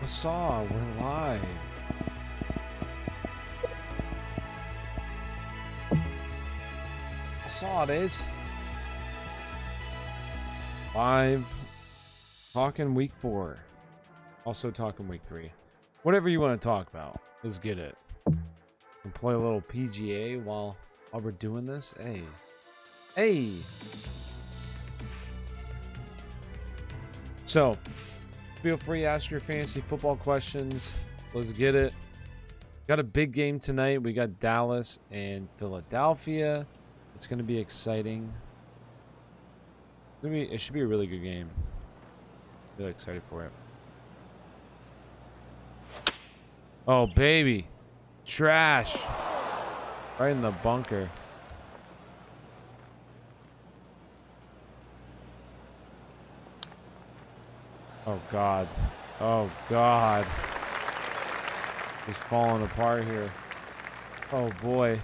Saw, we're live. I saw this. Live. Talking week 4. Also talking week 3. Whatever you want to talk about. Let's get it. And play a little PGA while we're doing this. Hey. Hey. So, feel free to ask your fantasy football questions. Let's get it. Got a big game tonight. We got Dallas and Philadelphia. It's going to be exciting. It should be a really good game. Really excited for it. Oh, baby. Trash. Right in the bunker. Oh, God. Oh, God. He's falling apart here. Oh, boy.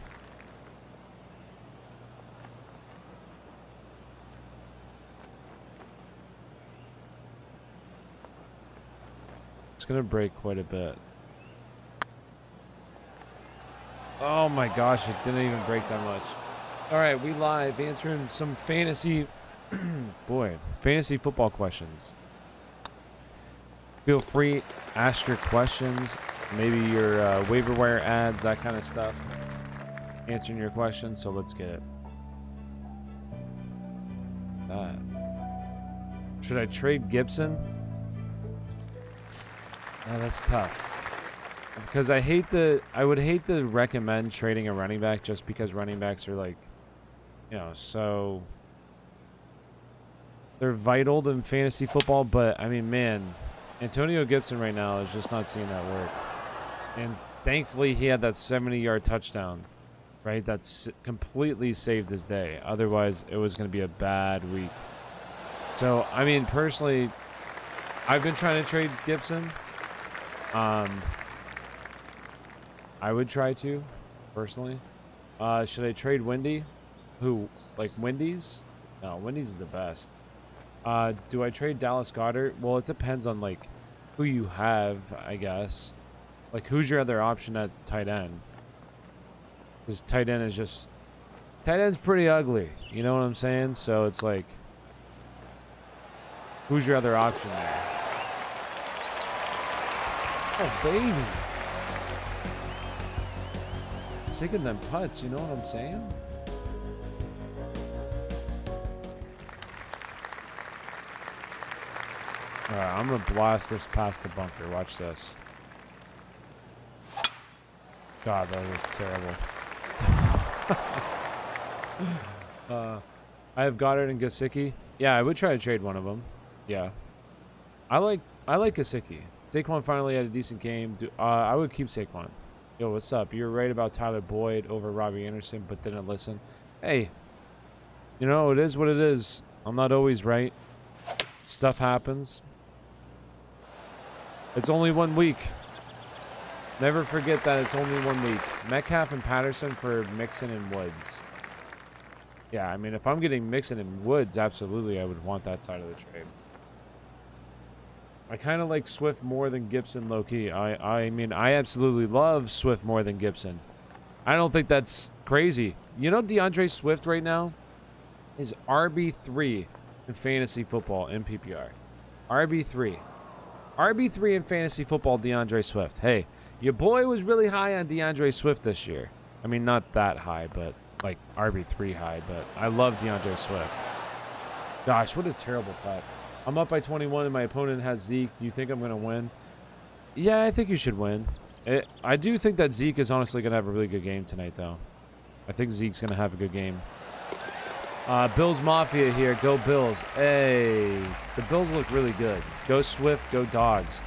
It's going to break quite a bit. Oh, my gosh. It didn't even break that much. All right, we live answering some fantasy... fantasy football questions. Feel free, ask your questions, maybe your waiver wire ads, that kind of stuff. Answering your questions, so let's get it. Should I trade Gibson? That's tough. Because I would hate to recommend trading a running back just because running backs are like, so they're vital in fantasy football, but I mean, man, Antonio Gibson right now is just not seeing that work. And thankfully he had that 70-yard touchdown, right? That's completely saved his day. Otherwise, it was going to be a bad week. So, I mean, personally, I've been trying to trade Gibson. I would try to, personally. Should I trade Wendy? Who? Like Wendy's? No, Wendy's is the best. Do I trade Dallas Goddard? Well, it depends on, like, who you have, I guess. Like, who's your other option at tight end? Because tight end is just... Tight end's pretty ugly. You know what I'm saying? So, it's like... Who's your other option there? Oh, baby. Sick of them putts, you know what I'm saying? Alright, I'm going to blast this past the bunker. Watch this. God, that was terrible. I have Goddard and Gesicki. Yeah, I would try to trade one of them. Yeah. I like Gesicki. Saquon finally had a decent game. I would keep Saquon. Yo, what's up? You're right about Tyler Boyd over Robbie Anderson, but didn't listen. Hey, it is what it is. I'm not always right. Stuff happens. It's only 1 week. Never forget that it's only 1 week. Metcalf and Patterson for Mixon and Woods. Yeah, I mean, if I'm getting Mixon and Woods, absolutely, I would want that side of the trade. I kind of like Swift more than Gibson, low-key. I mean, I absolutely love Swift more than Gibson. I don't think that's crazy. Deandre Swift right now is RB3 in fantasy football in PPR. RB3. RB3 in fantasy football, Deandre Swift. Hey, your boy was really high on Deandre Swift this year. I mean, not that high, but like RB3 high. But I love Deandre Swift. Gosh, what a terrible putt. I'm up by 21 and my opponent has Zeke. Do you think I'm going to win? Yeah, I think you should win. I do think that Zeke is honestly going to have a really good game tonight, though. I think Zeke's going to have a good game. Bills Mafia here. Go Bills. Hey, the Bills look really good. Go Swift. Go Dogs.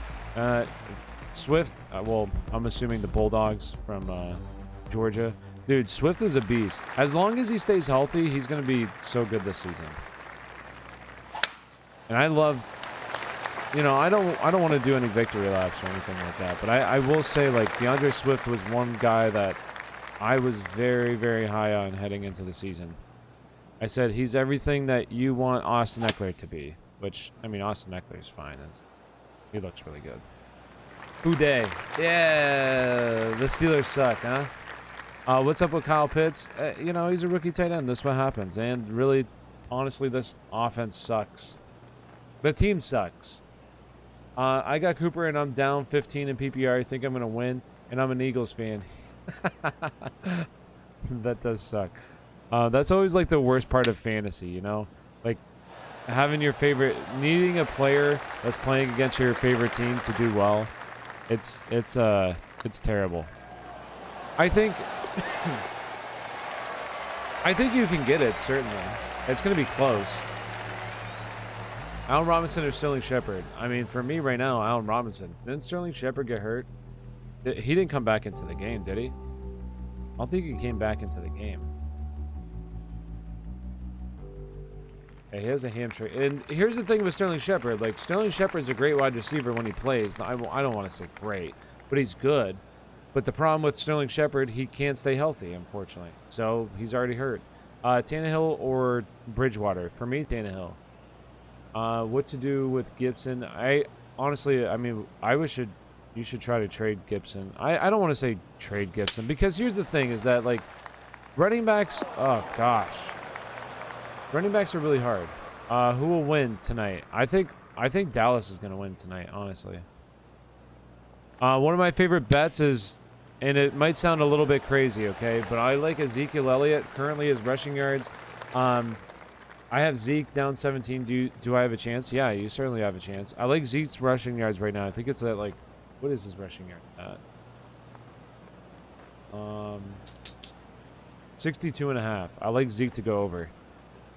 Swift, well, I'm assuming the Bulldogs from Georgia. Dude, Swift is a beast. As long as he stays healthy, he's going to be so good this season. And I loved, I don't want to do any victory laps or anything like that. But I will say, like, Deandre Swift was one guy that I was very, very high on heading into the season. I said he's everything that you want Austin Eckler to be. Which, I mean, Austin Eckler is fine. He looks really good. Uday. Yeah, the Steelers suck, huh? What's up with Kyle Pitts? You know, he's a rookie tight end. That's what happens. And really, honestly, this offense sucks. The team sucks. I got Cooper, and I'm down 15 in PPR. I think I'm going to win, and I'm an Eagles fan. That does suck. That's always, like, the worst part of fantasy, you know? Like, having your favorite... Needing a player that's playing against your favorite team to do well. It's terrible. I think you can get it, certainly. It's going to be close. Allen Robinson or Sterling Shepard? I mean, for me right now, Allen Robinson. Didn't Sterling Shepard get hurt? He didn't come back into the game, did he? I don't think he came back into the game. Yeah, he has a hamstring. And here's the thing with Sterling Shepard. Like, Sterling Shepard's a great wide receiver when he plays. I don't want to say great, but he's good. But the problem with Sterling Shepard, he can't stay healthy, unfortunately. So, he's already hurt. Tannehill or Bridgewater? For me, Tannehill. What to do with Gibson? Honestly, I mean, you should try to trade Gibson. I don't want to say trade Gibson, because here's the thing is that, like, running backs, oh gosh. Running backs are really hard. Who will win tonight? I think Dallas is going to win tonight, honestly. One of my favorite bets is, and it might sound a little bit crazy, okay, but I like Ezekiel Elliott. Currently his rushing yards. I have Zeke down 17. Do I have a chance? Yeah, you certainly have a chance. I like Zeke's rushing yards right now. I think it's at, like, what is his rushing yard at? 62.5. I like Zeke to go over.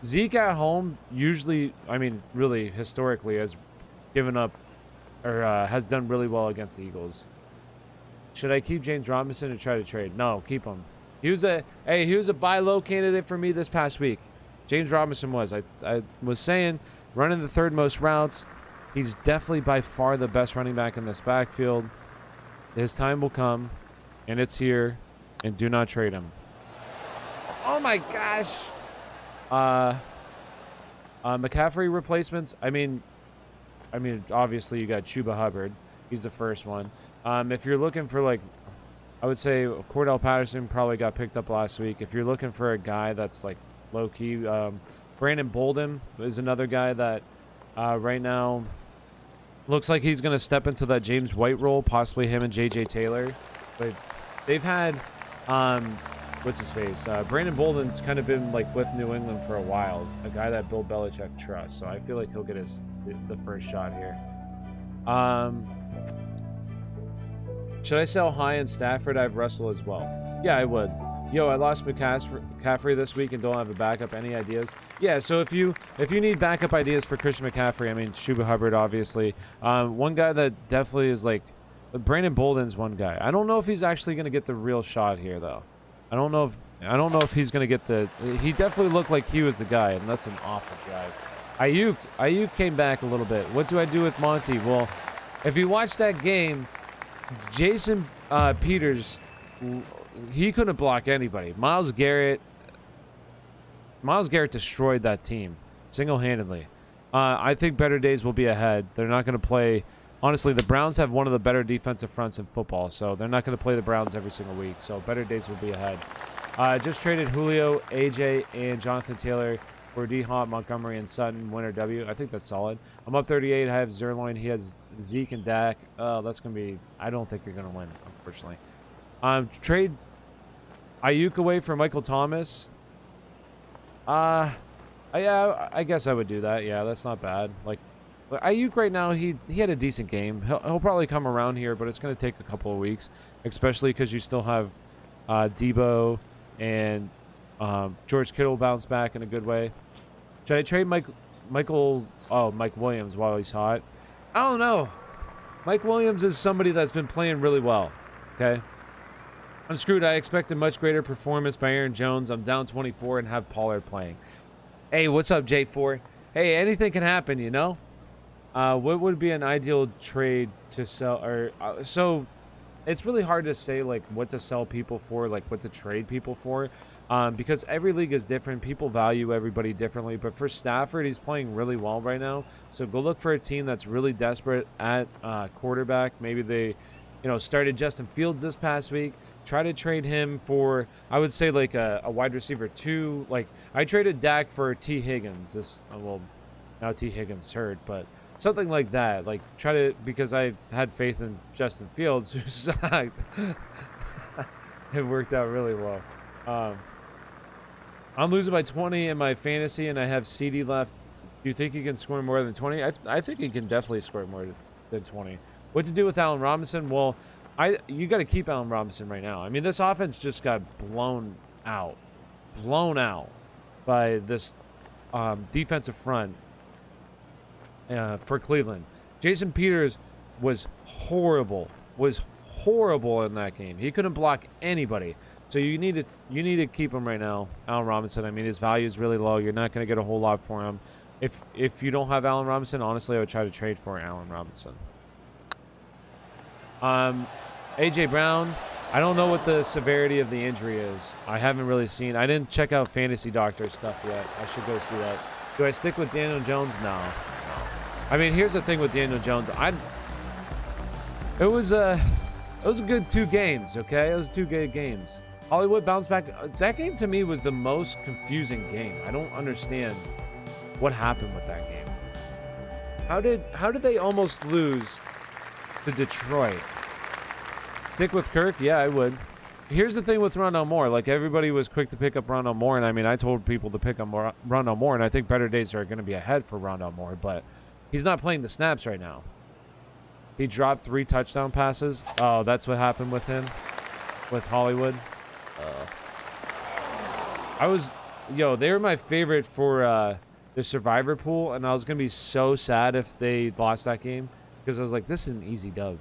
Zeke at home usually, I mean, really historically has given up or has done really well against the Eagles. Should I keep James Robinson or try to trade? No, keep him. He was a buy low candidate for me this past week. James Robinson was. I was saying running the third most routes. He's definitely by far the best running back in this backfield. His time will come, and it's here, and do not trade him. Oh my gosh. McCaffrey replacements. I mean, obviously you got Chuba Hubbard. He's the first one. If you're looking for, like, I would say Cordell Patterson probably got picked up last week. If you're looking for a guy that's, like, low key, Brandon Bolden is another guy that right now looks like he's going to step into that James White role, possibly him and J.J. Taylor. But they've had what's his face? Brandon Bolden's kind of been, like, with New England for a while. A guy that Bill Belichick trusts. So I feel like he'll get the first shot here. Should I sell high in Stafford? I have Russell as well. Yeah, I would. Yo, I lost McCaffrey this week and don't have a backup. Any ideas? Yeah, so if you need backup ideas for Christian McCaffrey, I mean, Chuba Hubbard, obviously. One guy that definitely is, like, Brandon Bolden's one guy. I don't know if he's actually going to get the real shot here, though. I don't know if he's going to get the... He definitely looked like he was the guy, and that's an awful drive. Ayuk came back a little bit. What do I do with Monty? Well, if you watch that game, Jason Peters, he couldn't block anybody. Myles Garrett destroyed that team single-handedly. I think better days will be ahead. They're not going to play... Honestly, the Browns have one of the better defensive fronts in football, so they're not going to play the Browns every single week. So better days will be ahead. Just traded Julio, AJ, and Jonathan Taylor for D-Hop, Montgomery, and Sutton. Winner W. I think that's solid. I'm up 38. I have Zerloin. He has Zeke and Dak. That's going to be... I don't think you're going to win, unfortunately. Trade Ayuk away for Michael Thomas. Yeah, I guess I would do that. Yeah, that's not bad. Like, Ayuk right now, he had a decent game. He'll probably come around here, but it's going to take a couple of weeks, especially because you still have Debo and George Kittle bounce back in a good way. Should I trade Mike Williams while he's hot? I don't know. Mike Williams is somebody that's been playing really well. Okay. I'm screwed. I expect a much greater performance by Aaron Jones. I'm down 24 and have Pollard playing. Hey, what's up, J4? Hey, anything can happen, you know? What would be an ideal trade to sell? Or so it's really hard to say, like, what to sell people for, like, what to trade people for, because every league is different. People value everybody differently. But for Stafford, he's playing really well right now. So go look for a team that's really desperate at quarterback. Maybe you know, started Justin Fields this past week. Try to trade him for, I would say, like a wide receiver 2. Like, I traded Dak for T. Higgins. Well, now T. Higgins is hurt, but something like that. Like, try to, because I had faith in Justin Fields, who sucked. It worked out really well. I'm losing by 20 in my fantasy, and I have CD left. Do you think he can score more than 20? I think he can definitely score more than 20. What to do with Allen Robinson? Well, you got to keep Allen Robinson right now. I mean, this offense just got blown out by this defensive front for Cleveland. Jason Peters was horrible in that game. He couldn't block anybody. So you need to keep him right now, Allen Robinson. I mean, his value is really low. You're not going to get a whole lot for him. If you don't have Allen Robinson, honestly, I would try to trade for Allen Robinson. AJ Brown, I don't know what the severity of the injury is. I haven't really seen. I didn't check out Fantasy Doctor stuff yet. I should go see that. Do I stick with Daniel Jones? No. I mean, here's the thing with Daniel Jones. It was a good 2 games. Okay, it was 2 good games. Hollywood bounced back. That game to me was the most confusing game. I don't understand what happened with that game. How did they almost lose to Detroit? Stick with Kirk? Yeah, I would. Here's the thing with Rondale Moore. Like, everybody was quick to pick up Rondale Moore, and I mean, I told people to pick up Rondale Moore, and I think better days are going to be ahead for Rondale Moore, but he's not playing the snaps right now. He dropped 3 touchdown passes. Oh, that's what happened with him, with Hollywood. They were my favorite for the Survivor pool, and I was going to be so sad if they lost that game, because I was like, this is an easy dub.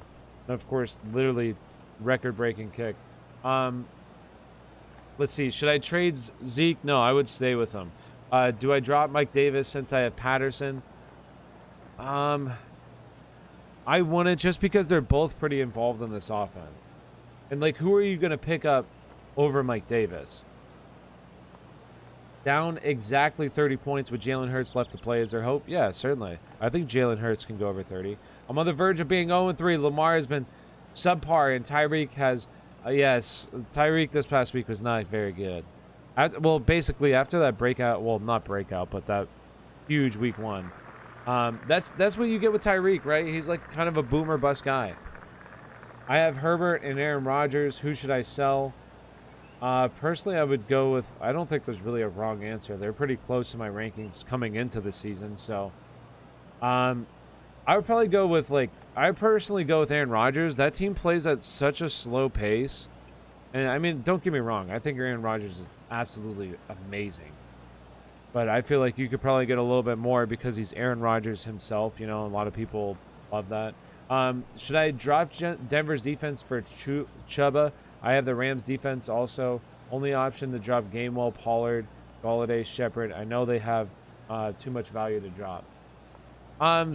And of course, literally record-breaking kick. Let's see. Should I trade Zeke? No, I would stay with him. Do I drop Mike Davis since I have Patterson? I wouldn't, just because they're both pretty involved in this offense. And, like, who are you going to pick up over Mike Davis? Down exactly 30 points with Jalen Hurts left to play. Is there hope? Yeah, certainly. I think Jalen Hurts can go over 30. I'm on the verge of being 0-3. Lamar has been subpar, and Tyreek has... yes, Tyreek this past week was not very good. Well, basically, after that breakout... Well, not breakout, but that huge week 1. That's what you get with Tyreek, right? He's like kind of a boomer bust guy. I have Herbert and Aaron Rodgers. Who should I sell? Personally, I would go with... I don't think there's really a wrong answer. They're pretty close to my rankings coming into the season, so... I would probably go with, like... I personally go with Aaron Rodgers. That team plays at such a slow pace. And, I mean, don't get me wrong. I think Aaron Rodgers is absolutely amazing. But I feel like you could probably get a little bit more because he's Aaron Rodgers himself. You know, a lot of people love that. Should I drop Denver's defense for Chubb? I have the Rams defense also. Only option to drop Gainwell, Pollard, Galladay, Shepard. I know they have too much value to drop.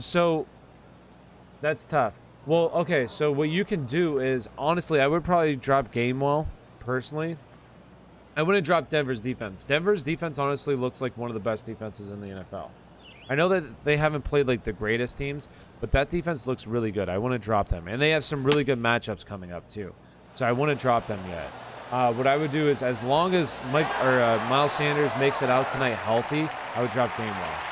So that's tough. Well, okay, so what you can do is, honestly, I would probably drop Gainwell, personally. I wouldn't drop Denver's defense. Denver's defense honestly looks like one of the best defenses in the NFL. I know that they haven't played like the greatest teams, but that defense looks really good. I wouldn't drop them. And they have some really good matchups coming up too. So I wouldn't drop them yet. What I would do is, as long as Miles Sanders makes it out tonight healthy, I would drop Gainwell.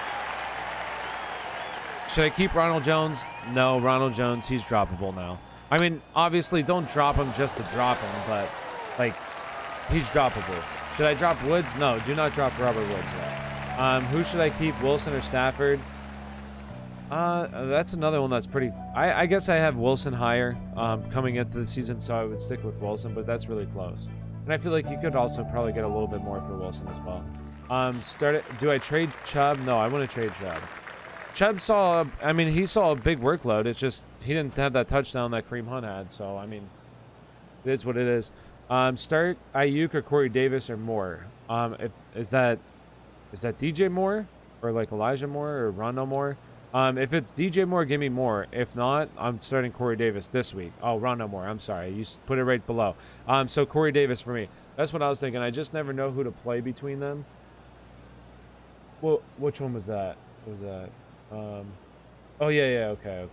Should I keep Ronald Jones? No, Ronald Jones, he's droppable now. I mean, obviously, don't drop him just to drop him, but, like, he's droppable. Should I drop Woods? No, do not drop Robert Woods yet. Who should I keep, Wilson or Stafford? That's another one that's pretty... I guess I have Wilson higher coming into the season, so I would stick with Wilson, but that's really close. And I feel like you could also probably get a little bit more for Wilson as well. Do I trade Chubb? No, I want to trade Chubb. Chubb saw... he saw a big workload. It's just he didn't have that touchdown that Kareem Hunt had, so, I mean, it is what it is. Start Ayuk or Corey Davis or Moore. Is that DJ Moore or like Elijah Moore or Rondale Moore? If it's DJ Moore, give me Moore. If not, I'm starting Corey Davis this week. Oh, Rondale Moore. I'm sorry. You put it right below. So Corey Davis for me. That's what I was thinking. I just never know who to play between them. Well, which one was that? What was that? Oh, yeah. Okay.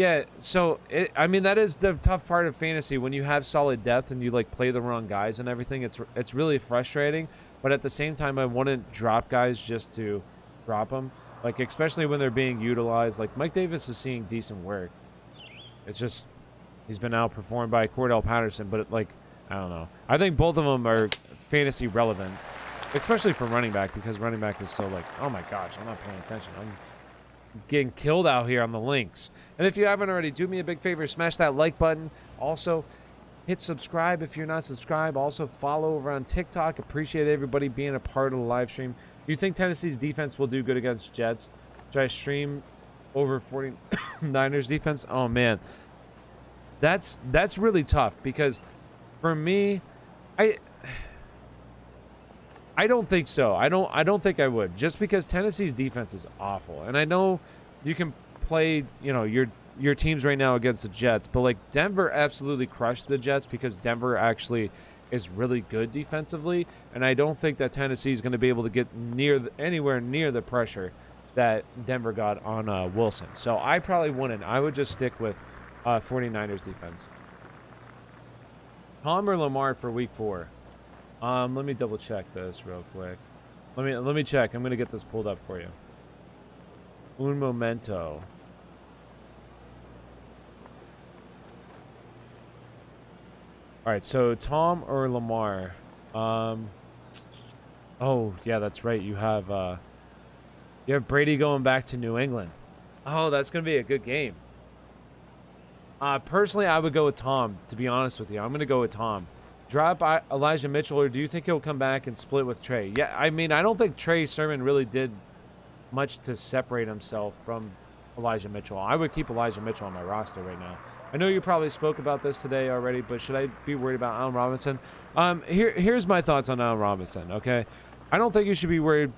Yeah, so I mean that is the tough part of fantasy when you have solid depth and you like play the wrong guys and everything. It's really frustrating, but at the same time I wouldn't drop guys just to drop them. Like especially when they're being utilized. Like Mike Davis is seeing decent work. It's just he's been outperformed by Cordell Patterson, but like I don't know. I think both of them are fantasy relevant, especially for running back because running back is so like, oh my gosh, I'm not paying attention. I'm getting killed out here on the links. And if you haven't already, do me a big favor, smash that like button. Also, hit subscribe if you're not subscribed. Also, follow over on TikTok. Appreciate everybody being a part of the live stream. Do you think Tennessee's defense will do good against Jets? Should I stream over 49ers defense? Oh man, that's really tough because for me, I don't think so. I don't think I would, just because Tennessee's defense is awful. And I know you can play, you know, your teams right now against the Jets, but like Denver absolutely crushed the Jets because Denver actually is really good defensively, and I don't think that Tennessee is going to be able to get anywhere near the pressure that Denver got on Wilson. So I probably wouldn't. I would just stick with 49ers defense. Tom or Lamar for week 4? Let me double check this real quick. Let me check. I'm gonna get this pulled up for you. Un momento. All right, so Tom or Lamar? Oh yeah, that's right. You have Brady going back to New England. Oh, that's gonna be a good game. Personally, I would go with Tom. To be honest with you, I'm gonna go with Tom. Drop Elijah Mitchell, or do you think he'll come back and split with Trey? Yeah, I mean, I don't think Trey Sermon really did much to separate himself from Elijah Mitchell. I would keep Elijah Mitchell on my roster right now. I know you probably spoke about this today already, but should I be worried about Allen Robinson? Here's my thoughts on Allen Robinson, okay? I don't think you should be worried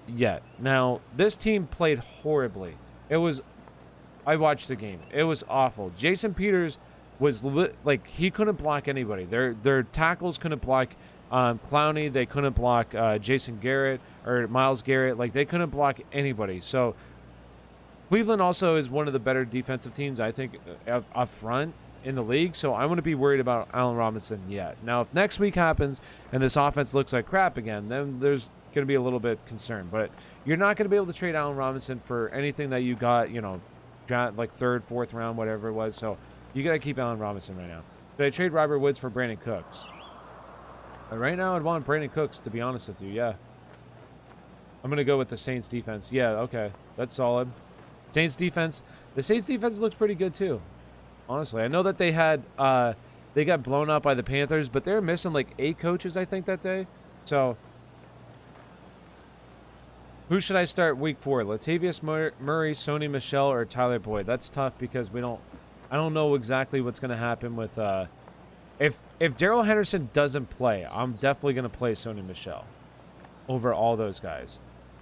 yet. Now, this team played horribly. I watched the game. It was awful. Jason Peters was like he couldn't block anybody. Their tackles couldn't block Clowney. They couldn't block Jason Garrett or Myles Garrett. Like they couldn't block anybody. So Cleveland also is one of the better defensive teams, I think, up front in the league. So I wouldn't be worried about Allen Robinson yet. Now, if next week happens and this offense looks like crap again, then there's going to be a little bit concerned. But you're not going to be able to trade Allen Robinson for anything that you got, you know, like 3rd, 4th round, whatever it was. So you got to keep Allen Robinson right now. Should I trade Robert Woods for Brandon Cooks? Right now, I'd want Brandon Cooks, to be honest with you, yeah. I'm going to go with the Saints defense. Yeah, okay. That's solid. Saints defense. The Saints defense looks pretty good, too. Honestly, I know that they had, they got blown out by the Panthers, but they're missing like 8 coaches, I think, that day. So, who should I start week 4? Latavius Murray, Sony Michel, or Tyler Boyd? That's tough because I don't know exactly what's going to happen with if Gerald Henderson doesn't play, I'm definitely going to play Sony Michel over all those guys.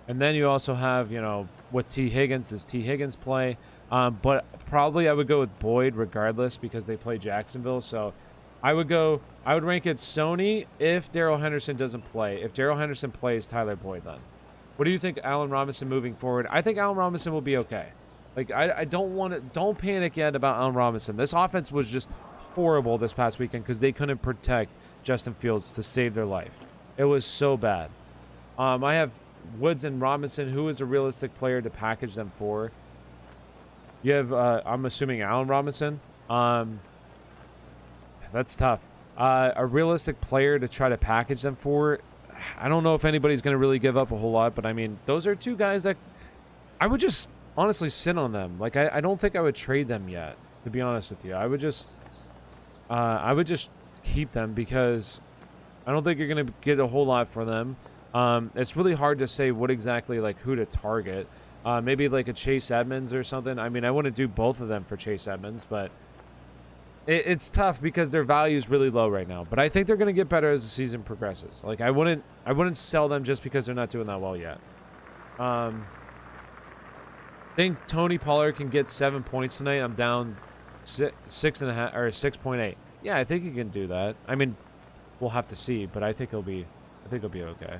And then you also have, you know, with T. Higgins, does T. Higgins play? But probably I would go with Boyd regardless because they play Jacksonville. So I would rank it Sony if Darrell Henderson doesn't play. If Darrell Henderson plays, Tyler Boyd then. What do you think, Allen Robinson moving forward? I think Allen Robinson will be okay. Like, I don't panic yet about Allen Robinson. This offense was just horrible this past weekend because they couldn't protect Justin Fields to save their life. It was so bad. I have Woods and Robinson. Who is a realistic player to package them for? You have, I'm assuming, Allen Robinson. That's tough. A realistic player to try to package them for. I don't know if anybody's going to really give up a whole lot, but I mean, those are 2 guys that I would just honestly sit on them. Like, I don't think I would trade them yet, to be honest with you. I would just keep them because I don't think you're going to get a whole lot for them. It's really hard to say what exactly, like, who to target. Maybe like a Chase Edmonds or something. I mean, I wouldn't do both of them for Chase Edmonds, but it's tough because their value is really low right now. But I think they're going to get better as the season progresses. Like, I wouldn't sell them just because they're not doing that well yet. I think Tony Pollard can get 7 points tonight. I'm down 6.5 or 6.8. Yeah, I think he can do that. I mean, we'll have to see, but I think he'll be okay.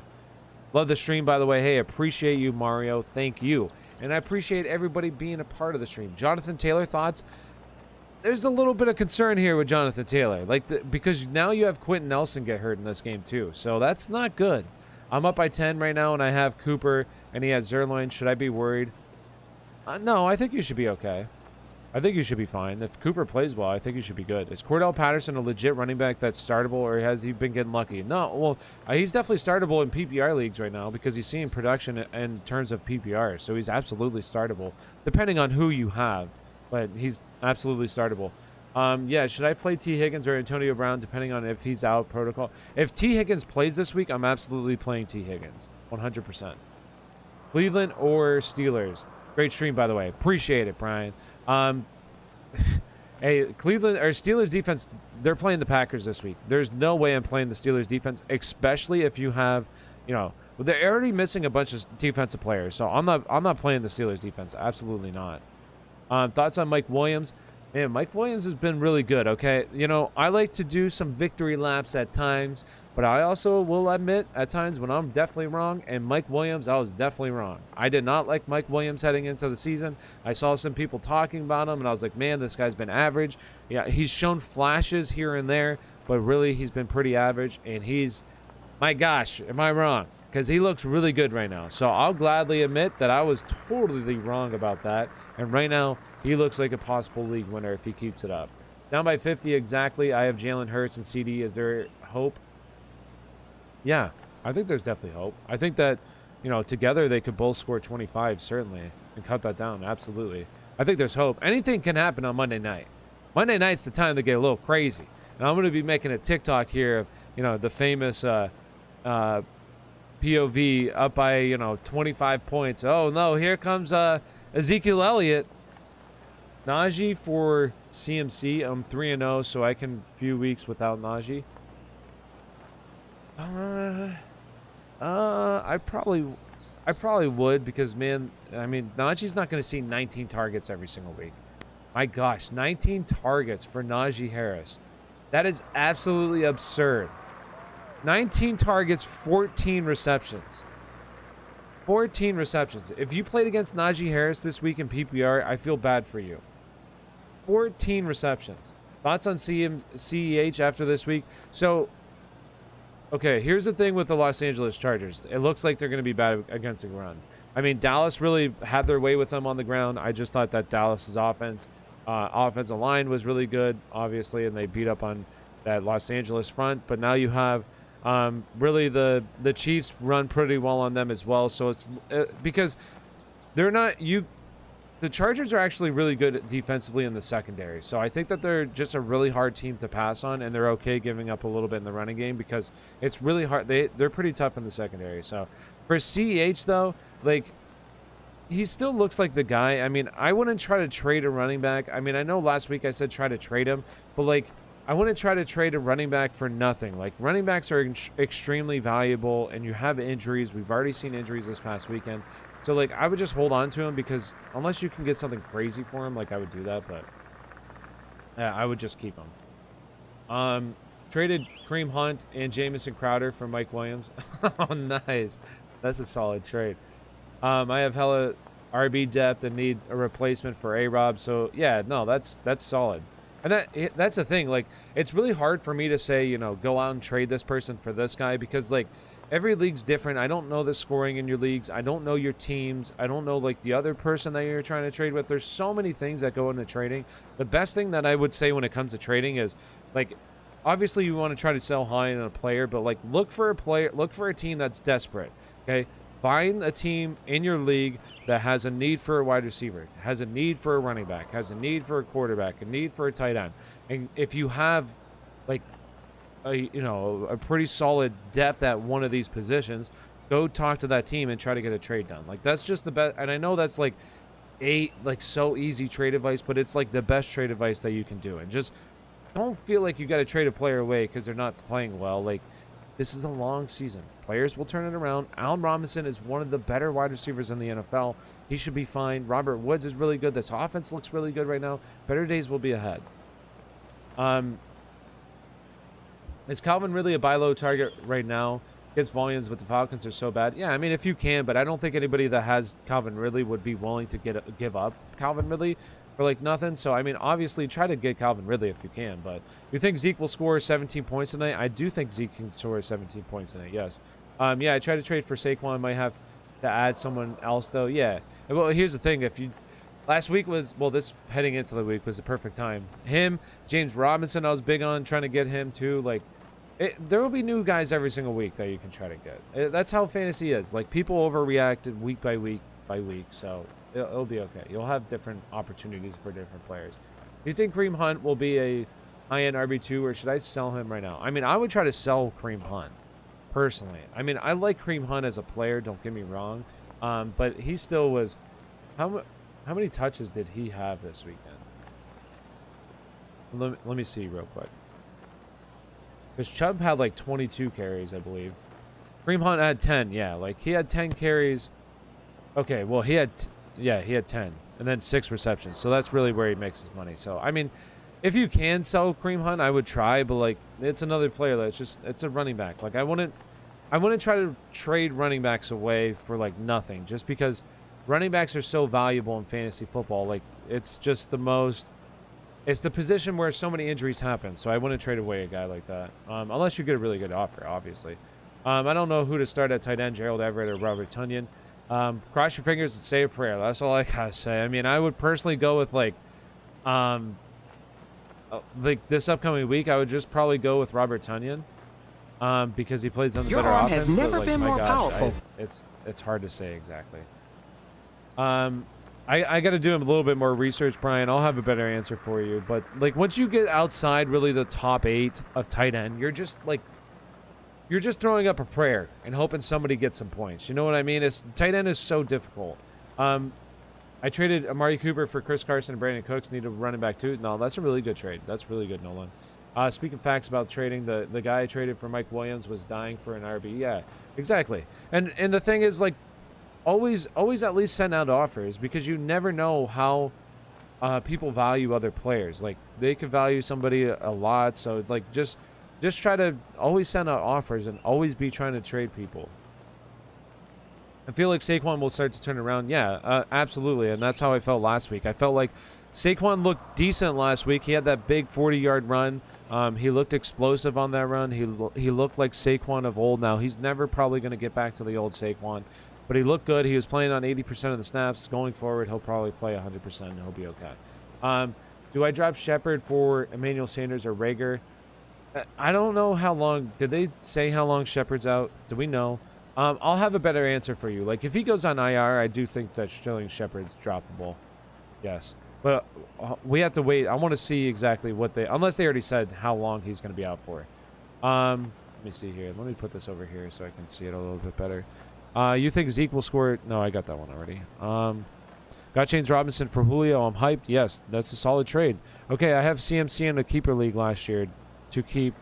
Love the stream, by the way. Hey, appreciate you, Mario. Thank you. and I appreciate everybody being a part of the stream. Jonathan Taylor, thoughts? There's a little bit of concern here with Jonathan Taylor, because now you have Quentin Nelson get hurt in this game too, so that's not good. I'm up by 10 right now, and I have Cooper, and he has Zerloin. Should I be worried? No, I think you should be okay. I think you should be fine. If Cooper plays well, I think you should be good. Is Cordell Patterson a legit running back that's startable, or has he been getting lucky? No, well, he's definitely startable in PPR leagues right now because he's seeing production in terms of PPR, so he's absolutely startable, depending on who you have, but he's absolutely startable. Yeah, should I play T. Higgins or Antonio Brown, depending on if he's out protocol? If T. Higgins plays this week, I'm absolutely playing T. Higgins, 100%. Cleveland or Steelers? Great stream, by the way. Appreciate it, Brian. Hey, Cleveland or Steelers defense, they're playing the Packers this week. There's no way I'm playing the Steelers defense, especially if you have, they're already missing a bunch of defensive players. So I'm not playing the Steelers defense. Absolutely not. Thoughts on Mike Williams? Man, Mike Williams has been really good, okay? I like to do some victory laps at times, but I also will admit at times when I'm definitely wrong, and Mike Williams, I was definitely wrong. I did not like Mike Williams heading into the season. I saw some people talking about him, and I was like, man, this guy's been average. Yeah, he's shown flashes here and there, but really he's been pretty average, and my gosh, am I wrong? Because he looks really good right now. So I'll gladly admit that I was totally wrong about that, and right now he looks like a possible league winner if he keeps it up. Down by 50 exactly. I have Jalen Hurts and CD. Is there hope? Yeah, I think there's definitely hope. I think that, together they could both score 25, certainly, and cut that down. Absolutely. I think there's hope. Anything can happen on Monday night. Monday night's the time to get a little crazy. And I'm going to be making a TikTok here of, the famous POV up by, 25 points. Oh, no, here comes Ezekiel Elliott. Najee for CMC. I'm 3-0, so I can few weeks without Najee. I probably would because, man, Najee's not going to see 19 targets every single week. My gosh, 19 targets for Najee Harris. That is absolutely absurd. 19 targets, 14 receptions. 14 receptions. If you played against Najee Harris this week in PPR, I feel bad for you. 14 receptions. Thoughts on CEH after this week? So, okay, here's the thing with the Los Angeles Chargers. It looks like they're going to be bad against the run. Dallas really had their way with them on the ground. I just thought that Dallas's offensive line was really good, obviously, and they beat up on that Los Angeles front. But now you have really the Chiefs run pretty well on them as well. So it's because they're not the Chargers are actually really good defensively in the secondary. So I think that they're just a really hard team to pass on, and they're okay giving up a little bit in the running game because it's really hard. They're pretty tough in the secondary. So for CEH, though, he still looks like the guy. I wouldn't try to trade a running back. I know last week I said try to trade him, but I wouldn't try to trade a running back for nothing. Running backs are extremely valuable, and you have injuries. We've already seen injuries this past weekend. So, I would just hold on to him because unless you can get something crazy for him, I would do that. But, yeah, I would just keep him. Traded Kareem Hunt and Jamison Crowder for Mike Williams. Oh, nice. That's a solid trade. I have hella RB depth and need a replacement for A-Rob. So, yeah, no, that's solid. And that's the thing. It's really hard for me to say, go out and trade this person for this guy because, every league's different. I don't know the scoring in your leagues. I don't know your teams. I don't know, the other person that you're trying to trade with. There's so many things that go into trading. The best thing that I would say when it comes to trading is, obviously you want to try to sell high in a player, but, look for a team that's desperate, okay? Find a team in your league that has a need for a wide receiver, has a need for a running back, has a need for a quarterback, a need for a tight end. And if you have, a pretty solid depth at one of these positions, go talk to that team and try to get a trade done. That's just the best. And I know that's so easy trade advice, but it's the best trade advice that you can do. And just don't feel like you got to trade a player away because they're not playing well. This is a long season. Players will turn it around. Allen Robinson is one of the better wide receivers in the NFL. He should be fine. Robert Woods is really good. This offense looks really good right now. Better days will be ahead. Is Calvin really a buy low target right now? gets volumes, but the Falcons are so bad. Yeah, I mean, if you can, but I don't think anybody that has Calvin Ridley would be willing to give up Calvin Ridley for like nothing. So, I mean, obviously try to get Calvin Ridley if you can, but you think Zeke will score 17 points tonight? I do think Zeke can score 17 points tonight, yes. Yeah, I tried to trade for Saquon. Might have to add someone else, though. Yeah. Well, here's the thing. Last week was, well, this heading into the week was the perfect time. Him, James Robinson, I was big on trying to get him too. Like, there will be new guys every single week that you can try to get. That's how fantasy is. Like, people overreact week by week so it'll be okay. You'll have different opportunities for different players. Do you think Kareem Hunt will be a high-end RB2, or should I sell him right now? I mean, I would try to sell Kareem Hunt, personally. I mean, I like Kareem Hunt as a player, don't get me wrong, but he still was... How many touches did he have this weekend? Let me see real quick. Because Chubb had like 22 carries, I believe. Kareem Hunt had 10, yeah. Like, he had 10 carries. Okay, well, he had 10. And then 6 receptions. So that's really where he makes his money. So, I mean, if you can sell Kareem Hunt, I would try. But, like, it's another player that's just... It's a running back. Like, I wouldn't try to trade running backs away for, like, nothing. Just because running backs are so valuable in fantasy football. Like, it's just the most... It's the position where so many injuries happen, so I wouldn't trade away a guy like that. Unless you get a really good offer, obviously. I don't know who to start at tight end, Gerald, Everett, or Robert Tunyan. Cross your fingers and say a prayer. That's all I gotta say. I mean, I would personally go with, like this upcoming week, I would just probably go with Robert Tunyan. Because he plays on the better offense. Your arm has never been more powerful. It's hard to say exactly. I got to do a little bit more research, Brian. I'll have a better answer for you. But, like, once you get outside really the top 8 of tight end, you're just throwing up a prayer and hoping somebody gets some points. You know what I mean? Tight end is so difficult. I traded Amari Cooper for Chris Carson and Brandy Cooks. Need a running back, too. No, that's a really good trade. That's really good, Nolan. Speaking facts about trading, the guy I traded for Mike Williams was dying for an RB. Yeah, exactly. And the thing is, like, always at least send out offers, because you never know how people value other players. Like, they could value somebody a lot, so like just try to always send out offers and always be trying to trade people. I feel like Saquon will start to turn around. Yeah, absolutely, and that's how I felt last week. I felt like Saquon looked decent last week. He had that big 40-yard run. He looked explosive on that run. He looked like Saquon of old. Now, he's never probably going to get back to the old Saquon. But he looked good. He was playing on 80% of the snaps. Going forward, he'll probably play 100%, and he'll be okay. Do I drop Shepard for Emmanuel Sanders or Rager? I don't know how long. Did they say how long Shepard's out? Do we know? I'll have a better answer for you. Like, if he goes on IR, I do think that Sterling Shepard's droppable. Yes. But we have to wait. I want to see exactly what they... Unless they already said how long he's going to be out for. Let me see here. Let me put this over here so I can see it a little bit better. You think Zeke will score? No, I got that one already. Got James Robinson for Julio. I'm hyped. Yes, that's a solid trade. Okay, I have CMC in a keeper league last year to keep.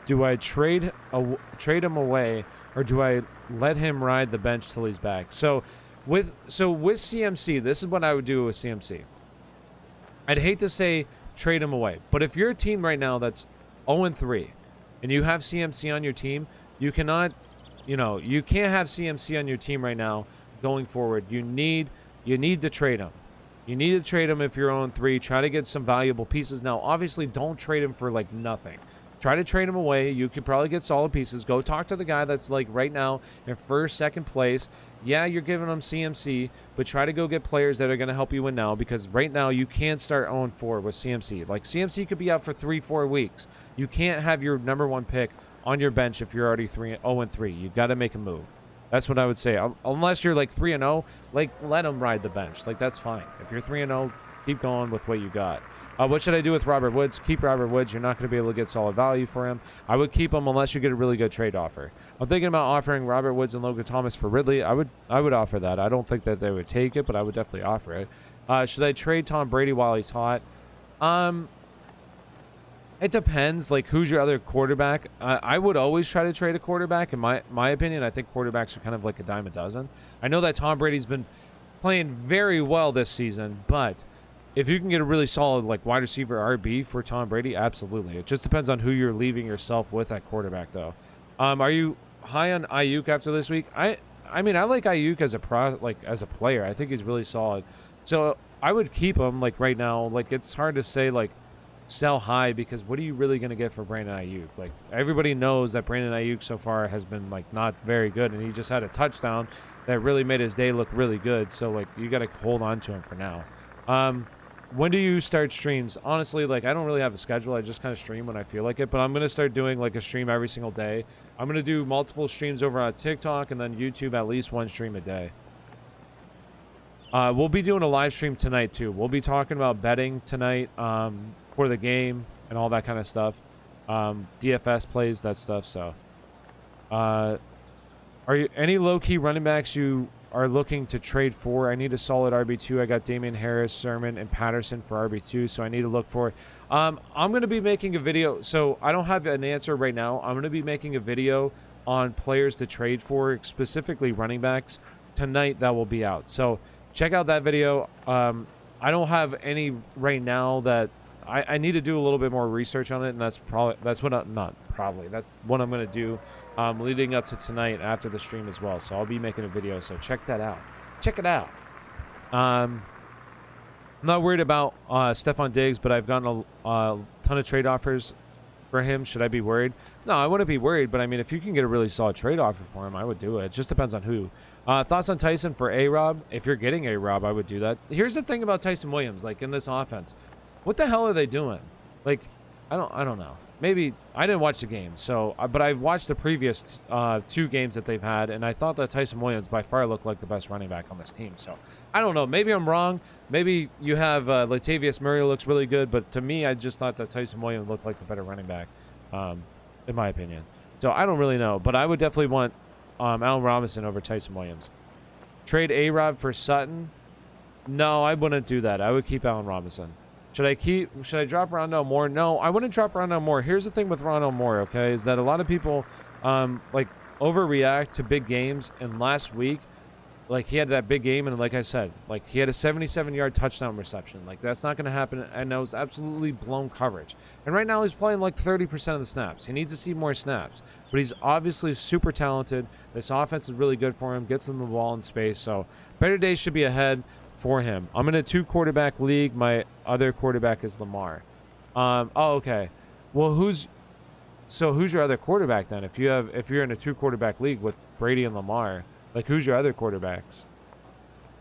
Do I trade him away, or do I let him ride the bench till he's back? So with CMC, this is what I would do with CMC. I'd hate to say trade him away, but if you're a team right now that's 0-3 and you have CMC on your team, you cannot... you can't have CMC on your team right now going forward. You need to trade him. You need to trade him if you're 0-3. Try to get some valuable pieces. Now, obviously, don't trade him for, like, nothing. Try to trade him away. You could probably get solid pieces. Go talk to the guy that's, like, right now in first, second place. Yeah, you're giving him CMC, but try to go get players that are going to help you win now, because right now you can't start 0-4 with CMC. Like, CMC could be out for 3-4 weeks. You can't have your number 1 pick on your bench if you're already 0-3. You got to make a move. That's what I would say. Unless you're like 3-0, like, let him ride the bench. Like, that's fine. If you're 3-0, keep going with what you got. What should I do with Robert Woods? Keep Robert Woods. You're not going to be able to get solid value for him. I would keep him unless you get a really good trade offer. I'm thinking about offering Robert Woods and Logan Thomas for Ridley. I would offer that. I don't think that they would take it, but I would definitely offer it. Should I trade Tom Brady while he's hot? It depends. Like, who's your other quarterback? I would always try to trade a quarterback. In my opinion, I think quarterbacks are kind of like a dime a dozen. I know that Tom Brady's been playing very well this season, but if you can get a really solid, like, wide receiver RB for Tom Brady, absolutely. It just depends on who you're leaving yourself with at quarterback, though. Are you high on Ayuk after this week. I mean, I like Ayuk as a player. I think he's really solid. So I would keep him like right now. Like it's hard to say like sell high because what are you really going to get for Brandon Ayuk? Like everybody knows that Brandon Ayuk so far has been like not very good, and he just had a touchdown that really made his day look really good. So like you got to hold on to him for now. When do you start streams? Honestly, like I don't really have a schedule. I just kind of stream when I feel like it, but I'm going to start doing like a stream every single day. I'm going to do multiple streams over on TikTok and then YouTube, at least one stream a day. We'll be doing a live stream tonight too. We'll be talking about betting tonight for the game and all that kind of stuff. DFS plays, that stuff. So are you any low-key running backs you are looking to trade for? I need a solid RB2. I got Damian Harris, Sermon, and Patterson for RB2, so I need to look for it. I'm going to be making a video, so I don't have an answer right now. I'm going to be making a video on players to trade for, specifically running backs, tonight that will be out. So check out that video. I don't have any right now that I need to do a little bit more research on it, and that's what that's what I'm going to do leading up to tonight after the stream as well. So I'll be making a video, so check that out. Check it out. I'm not worried about Stefan Diggs, but I've gotten a ton of trade offers for him. Should I be worried? No, I wouldn't be worried, but I mean, if you can get a really solid trade offer for him, I would do it. It just depends on who. Thoughts on Tyson for A-Rob? If you're getting A-Rob, I would do that. Here's the thing about Tyson Williams, like in this offense. What the hell are they doing? Like, I don't know. Maybe I didn't watch the game, so but I watched the previous 2 games that they've had, and I thought that Tyson Williams by far looked like the best running back on this team. So I don't know. Maybe I'm wrong. Maybe you have Latavius Murray looks really good, but to me, I just thought that Tyson Williams looked like the better running back, in my opinion. So I don't really know, but I would definitely want Allen Robinson over Tyson Williams. Trade A-Rob for Sutton? No, I wouldn't do that. I would keep Allen Robinson. Should I drop Rondell Moore? No, I wouldn't drop Rondell Moore. Here's the thing with Rondell Moore, okay, is that a lot of people like overreact to big games, and last week, like he had that big game, and like I said, like he had a 77-yard touchdown reception. Like that's not going to happen, and that was absolutely blown coverage. And right now he's playing like 30% of the snaps. He needs to see more snaps, but he's obviously super talented. This offense is really good for him, gets him the ball in space, so better days should be ahead for him. I'm in a 2-quarterback league. My other quarterback is Lamar. Oh, okay. Well, who's your other quarterback then? If you're in a 2-quarterback league with Brady and Lamar, like who's your other quarterbacks?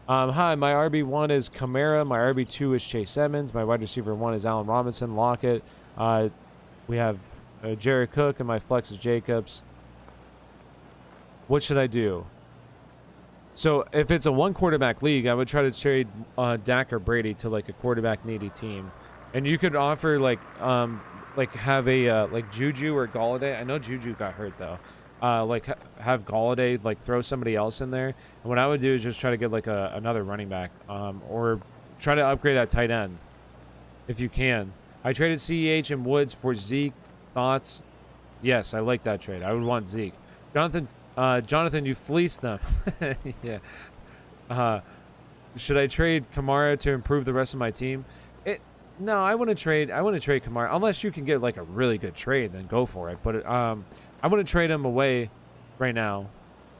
Hi, my RB1 is Kamara. My RB2 is Chase Edmonds. My wide receiver 1 is Allen Robinson. Lockett. We have Jared Cook, and my flex is Jacobs. What should I do? So if it's a 1-quarterback league, I would try to trade Dak or Brady to like a quarterback needy team, and you could offer like have a like Juju or Galladay. I know Juju got hurt though. Like have Galladay like throw somebody else in there. And what I would do is just try to get like another running back, or try to upgrade at tight end if you can. I traded CEH and Woods for Zeke. Thoughts? Yes, I like that trade. I would want Zeke. Jonathan, you fleeced them. Yeah. Should I trade Kamara to improve the rest of my team? No, I wouldn't trade Kamara unless you can get like a really good trade. Then go for it. But I wouldn't trade him away right now.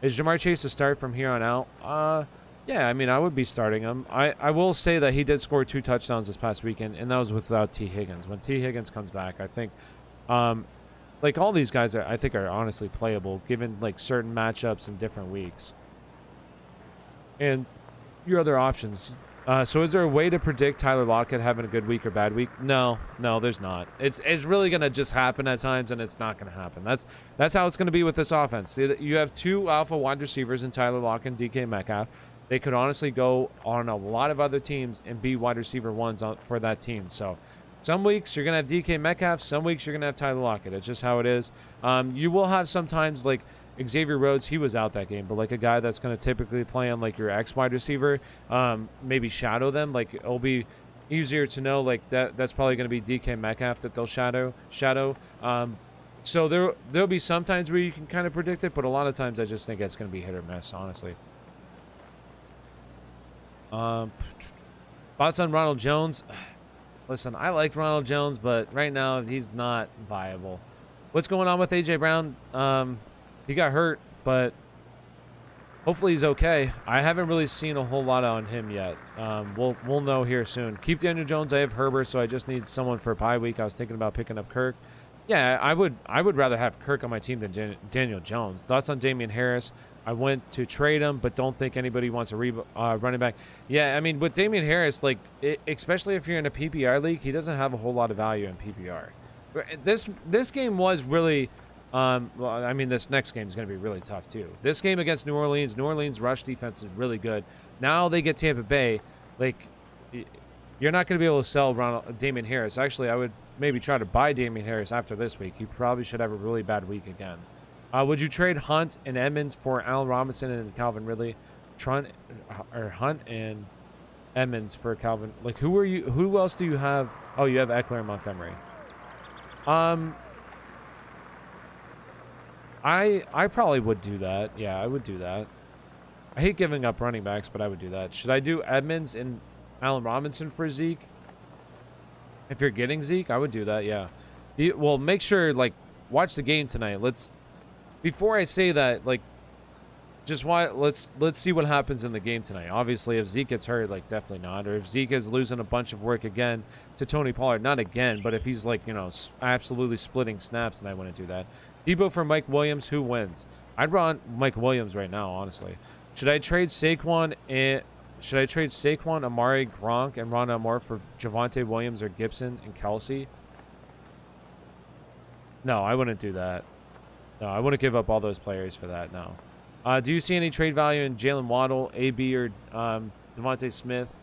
Is Jamar Chase a start from here on out? Yeah, I mean I would be starting him. I will say that he did score 2 touchdowns this past weekend, and that was without T. Higgins. When T. Higgins comes back, I think. Like all these guys I think are honestly playable given like certain matchups in different weeks. And your other options. So is there a way to predict Tyler Lockett having a good week or bad week? No, there's not. It's really gonna just happen at times, and it's not gonna happen. That's how it's gonna be with this offense. You have 2 alpha wide receivers in Tyler Lockett and DK Metcalf. They could honestly go on a lot of other teams and be wide receiver 1s for that team. So some weeks you're going to have DK Metcalf. Some weeks you're going to have Tyler Lockett. It's just how it is. You will have sometimes like Xavier Rhodes. He was out that game. But like a guy that's going to typically play on like your X wide receiver, maybe shadow them. Like it'll be easier to know like that's probably going to be DK Metcalf that they'll shadow. So there'll be some times where you can kind of predict it. But a lot of times I just think it's going to be hit or miss, honestly. Thoughts on Ronald Jones? Listen, I like Ronald Jones, but right now he's not viable. What's going on with A.J. Brown? He got hurt, but hopefully he's okay. I haven't really seen a whole lot on him yet. We'll know here soon. Keep Daniel Jones. I have Herbert, so I just need someone for a bye week. I was thinking about picking up Kirk. Yeah, I would rather have Kirk on my team than Daniel Jones. Thoughts on Damian Harris? I went to trade him, but don't think anybody wants a running back. Yeah, I mean, with Damian Harris, like, especially if you're in a PPR league, he doesn't have a whole lot of value in PPR. This game was really, well, I mean, this next game is going to be really tough, too. This game against New Orleans rush defense is really good. Now they get Tampa Bay. Like, you're not going to be able to sell Damian Harris. Actually, I would maybe try to buy Damian Harris after this week. He probably should have a really bad week again. Would you trade Hunt and Edmonds for Allen Robinson and Calvin Ridley? Hunt and Edmonds for Calvin. Like, who else do you have? Oh, you have Eckler and Montgomery. I probably would do that. Yeah, I would do that. I hate giving up running backs, but I would do that. Should I do Edmonds and Allen Robinson for Zeke? If you're getting Zeke, I would do that, yeah. Well, make sure, like, watch the game tonight. Before I say that, like, just let's see what happens in the game tonight. Obviously, if Zeke gets hurt, like, definitely not. Or if Zeke is losing a bunch of work again to Tony Pollard, not again, but if he's, like, you know, absolutely splitting snaps, then I wouldn't do that. Debo for Mike Williams, who wins? I'd run Mike Williams right now, honestly. Should I trade Saquon, Amari, Gronk, and Ronald Moore for Javonte Williams or Gibson and Kelsey? No, I wouldn't do that. No, I wouldn't give up all those players for that, no. Do you see any trade value in Jalen Waddle, AB, or Devontae Smith?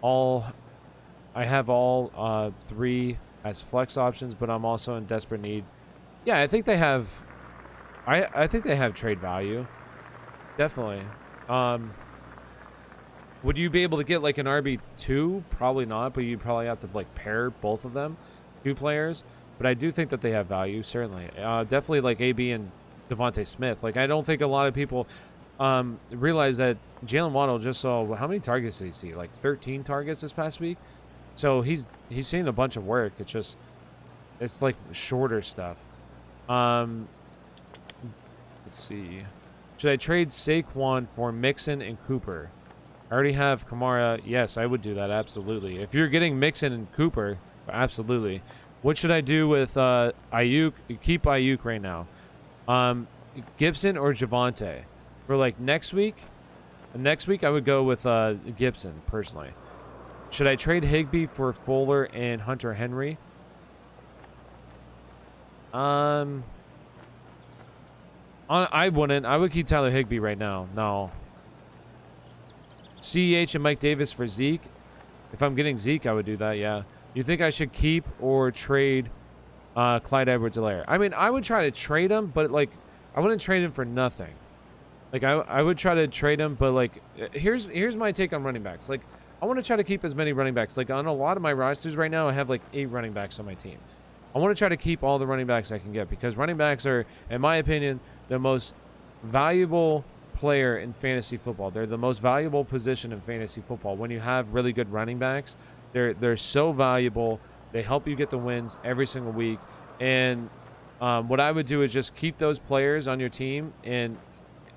I have all three as flex options, but I'm also in desperate need. Yeah, I think they have... I think they have trade value. Definitely. Would you be able to get, like, an RB2? Probably not, but you'd probably have to, like, pair both of them. Two players. But I do think that they have value, certainly. Definitely, like, AB and Devontae Smith. Like, I don't think a lot of people realize that Jalen Waddle just saw... How many targets did he see? Like, 13 targets this past week? So he's seen a bunch of work. It's just... It's, like, shorter stuff. Let's see. Should I trade Saquon for Mixon and Cooper? I already have Kamara. Yes, I would do that, absolutely. If you're getting Mixon and Cooper, absolutely. What should I do with Ayuk? Keep Ayuk right now. Gibson or Javonte? For, like, next week? Next week, I would go with Gibson, personally. Should I trade Higbee for Fuller and Hunter Henry? I wouldn't. I would keep Tyler Higbee right now. No. CEH and Mike Davis for Zeke. If I'm getting Zeke, I would do that, yeah. You think I should keep or trade Clyde Edwards-Helaire? I mean, I would try to trade him, but, like, I wouldn't trade him for nothing. Like, I would try to trade him, but, like, here's my take on running backs. Like, I want to try to keep as many running backs. Like, on a lot of my rosters right now, I have, like, 8 running backs on my team. I want to try to keep all the running backs I can get because running backs are, in my opinion, the most valuable player in fantasy football. They're the most valuable position in fantasy football. When you have really good running backs, they're so valuable. They help you get the wins every single week. And what I would do is just keep those players on your team. And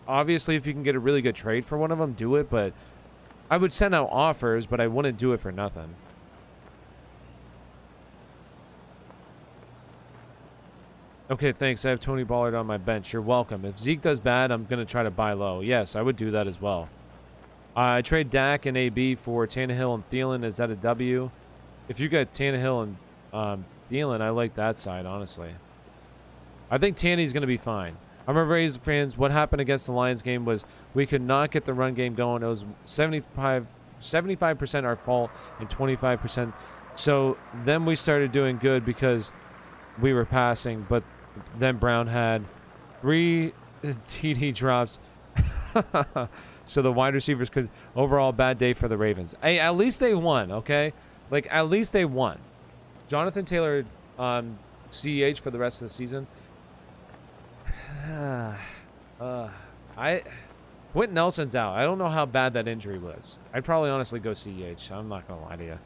obviously, if you can get a really good trade for one of them, do it. But I would send out offers, but I wouldn't do it for nothing. Okay, thanks. I have Tony Pollard on my bench. You're welcome. If Zeke does bad, I'm going to try to buy low. Yes, I would do that as well. I trade Dak and AB for Tannehill and Thielen. Is that a W? If you got Tannehill and Thielen, I like that side, honestly. I think Tanny's going to be fine. I remember, Rays fans, what happened against the Lions game was we could not get the run game going. It was 75% our fault and 25%. So then we started doing good because we were passing, but then Brown had 3 TD drops. So the wide receivers could... Overall, bad day for the Ravens. Hey, at least they won, okay? Like, at least they won. Jonathan Taylor, CEH for the rest of the season. Quentin Nelson's out. I don't know how bad that injury was. I'd probably honestly go CEH. I'm not going to lie to you.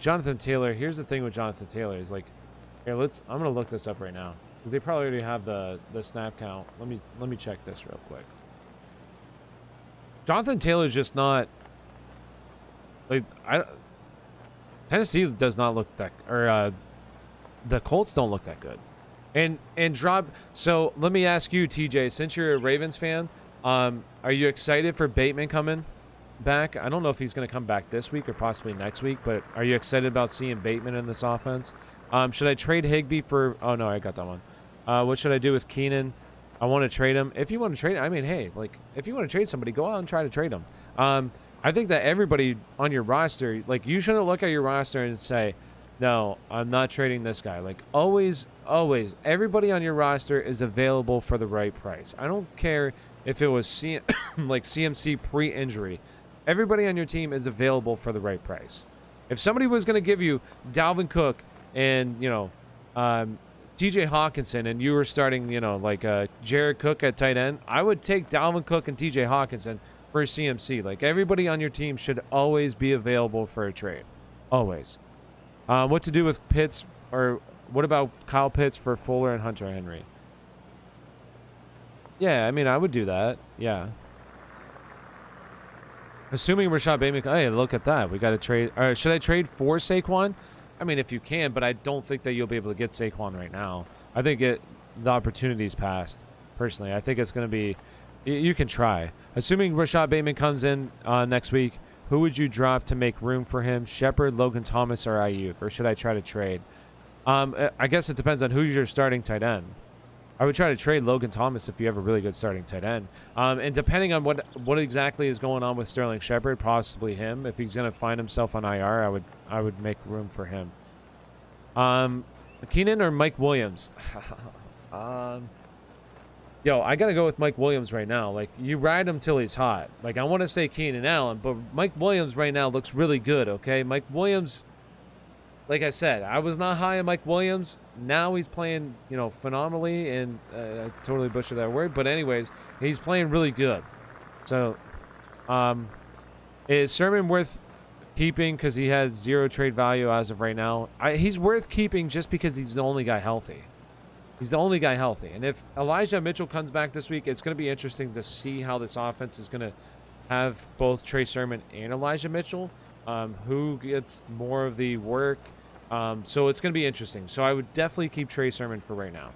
Jonathan Taylor, here's the thing with Jonathan Taylor is, like... Here, I'm going to look this up right now. Because they probably already have the snap count. Let me check this real quick. Jonathan Taylor's just not like Tennessee does not look that, or the Colts don't look that good. And drop. So let me ask you, TJ, since you're a Ravens fan, are you excited for Bateman coming back? I don't know if he's going to come back this week or possibly next week, but are you excited about seeing Bateman in this offense? Should I trade Higbee for? Oh no, I got that one. What should I do with Keenan? I want to trade him. If you want to trade, I mean, hey, like if you want to trade somebody, go out and try to trade him. I think that everybody on your roster, like you shouldn't look at your roster and say, no, I'm not trading this guy. Like always, everybody on your roster is available for the right price. I don't care if it was like CMC pre-injury. Everybody on your team is available for the right price. If somebody was going to give you Dalvin Cook and, TJ Hawkinson and you were starting, like Jared Cook at tight end, I would take Dalvin Cook and TJ Hawkinson for CMC. Like everybody on your team should always be available for a trade. Always. What to do with Pitts, or what about Kyle Pitts for Fuller and Hunter Henry? Yeah, I mean, I would do that. Yeah. Assuming Rashad Bateman, hey, look at that. We got to trade. Should I trade for Saquon? I mean, if you can, but I don't think that you'll be able to get Saquon right now. I think the opportunity's passed, personally. I think it's going to be, you can try. Assuming Rashad Bateman comes in next week, who would you drop to make room for him? Shepard, Logan Thomas, or Ayuk? Or should I try to trade? I guess it depends on who's your starting tight end. I would try to trade Logan Thomas if you have a really good starting tight end. And depending on what exactly is going on with Sterling Shepard, possibly him. If he's going to find himself on IR, I would make room for him. Keenan or Mike Williams? Yo, I got to go with Mike Williams right now. Like, you ride him till he's hot. Like, I want to say Keenan Allen, but Mike Williams right now looks really good, okay? Mike Williams, like I said, I was not high on Mike Williams. Now he's playing, phenomenally, and I totally butchered that word. But anyways, he's playing really good. So, is Sermon worth keeping because he has 0 trade value as of right now? He's worth keeping just because he's the only guy healthy. He's the only guy healthy. And if Elijah Mitchell comes back this week, it's going to be interesting to see how this offense is going to have both Trey Sermon and Elijah Mitchell. Who gets more of the work. So it's going to be interesting. So I would definitely keep Trey Sermon for right now.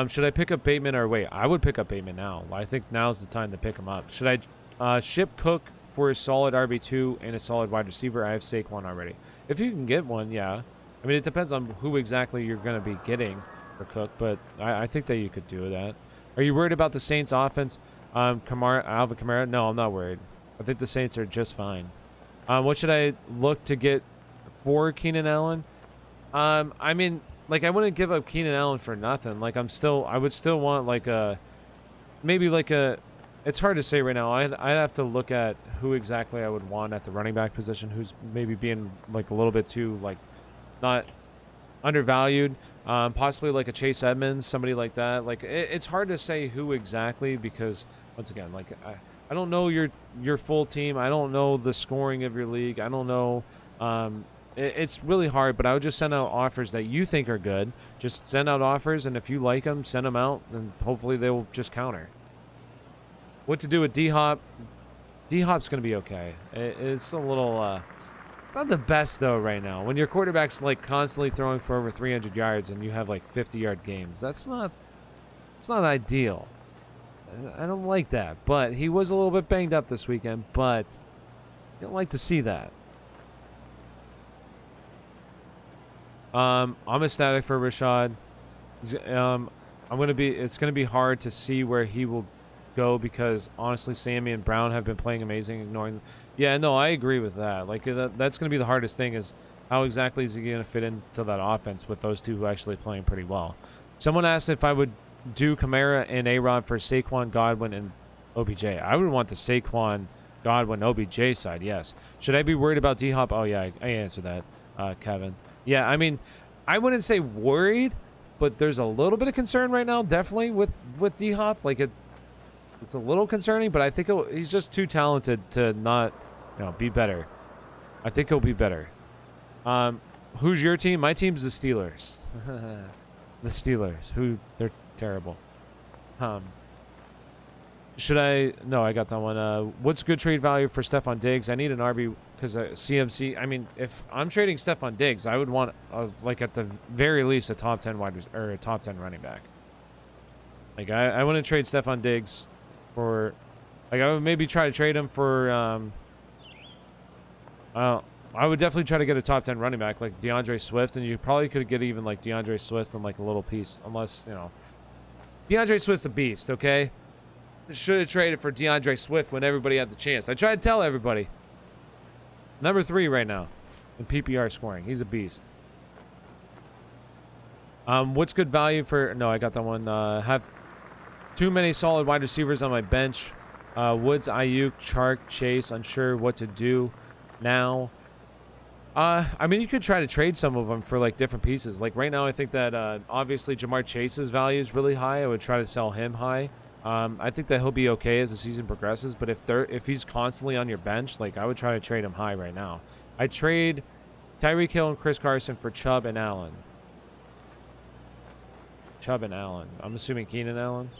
Should I pick up Bateman or wait? I would pick up Bateman now. I think now's the time to pick him up. Should I ship Cook for a solid RB2 and a solid wide receiver? I have Saquon already. If you can get one, yeah. I mean, it depends on who exactly you're going to be getting for Cook, but I think that you could do that. Are you worried about the Saints offense? Alvin Kamara? No, I'm not worried. I think the Saints are just fine. What should I look to get for Keenan Allen? I mean, like, I wouldn't give up Keenan Allen for nothing. Like, I would still want, like, it's hard to say right now. I'd have to look at who exactly I would want at the running back position, who's maybe being, like, a little bit too, like, not undervalued. Possibly, like, a Chase Edmonds, somebody like that. Like, it's hard to say who exactly because, once again, like, I don't know your full team. I don't know the scoring of your league. I don't know. It's really hard, but I would just send out offers that you think are good. Just send out offers, and if you like them, send them out, and hopefully they will just counter. What to do with D-Hop? D-Hop's going to be okay. It's a little... it's not the best, though, right now. When your quarterback's, like, constantly throwing for over 300 yards and you have, like, 50-yard games, it's not ideal. I don't like that, but he was a little bit banged up this weekend, but you don't like to see that. I'm ecstatic for Rashad. It's gonna be hard to see where he will go because honestly, Sammy and Brown have been playing amazing, ignoring. Yeah, no, I agree with that. Like that's gonna be the hardest thing is how exactly is he gonna fit into that offense with those two actually playing pretty well. Someone asked if I would do Kamara and A-Rod for Saquon, Godwin, and OBJ. I would want the Saquon, Godwin, OBJ side, yes. Should I be worried about D-Hop? Oh, yeah, I answered that, Kevin. Yeah, I mean, I wouldn't say worried, but there's a little bit of concern right now, definitely, with D-Hop. Like, it's a little concerning, but I think he's just too talented to not, be better. I think he'll be better. Who's your team? My team's the Steelers. The Steelers. They're terrible. Should I? No, I got that one. What's good trade value for Stefan Diggs? I need an RB because CMC. I mean, if I'm trading Stefan Diggs, I would want like at the very least a top 10 or a top 10 running back. Like I wouldn't trade Stefan Diggs for. Like I would maybe try to trade him for. I would definitely try to get a top 10 running back like Deandre Swift, and you probably could get even like Deandre Swift from like a little piece, unless Deandre Swift's a beast. Okay, should have traded for Deandre Swift when everybody had the chance. I tried to tell everybody. Number 3 right now in PPR scoring. He's a beast. What's good value for? No, I got that one. Have too many solid wide receivers on my bench. Woods, Ayuk, Chark, Chase. Unsure what to do now. I mean, you could try to trade some of them for like different pieces. Like right now, I think that obviously Jamar Chase's value is really high. I would try to sell him high. I think that he'll be okay as the season progresses. But if he's constantly on your bench, like I would try to trade him high right now. I trade Tyreek Hill and Chris Carson for Chubb and Allen. Chubb and Allen. I'm assuming Keenan Allen.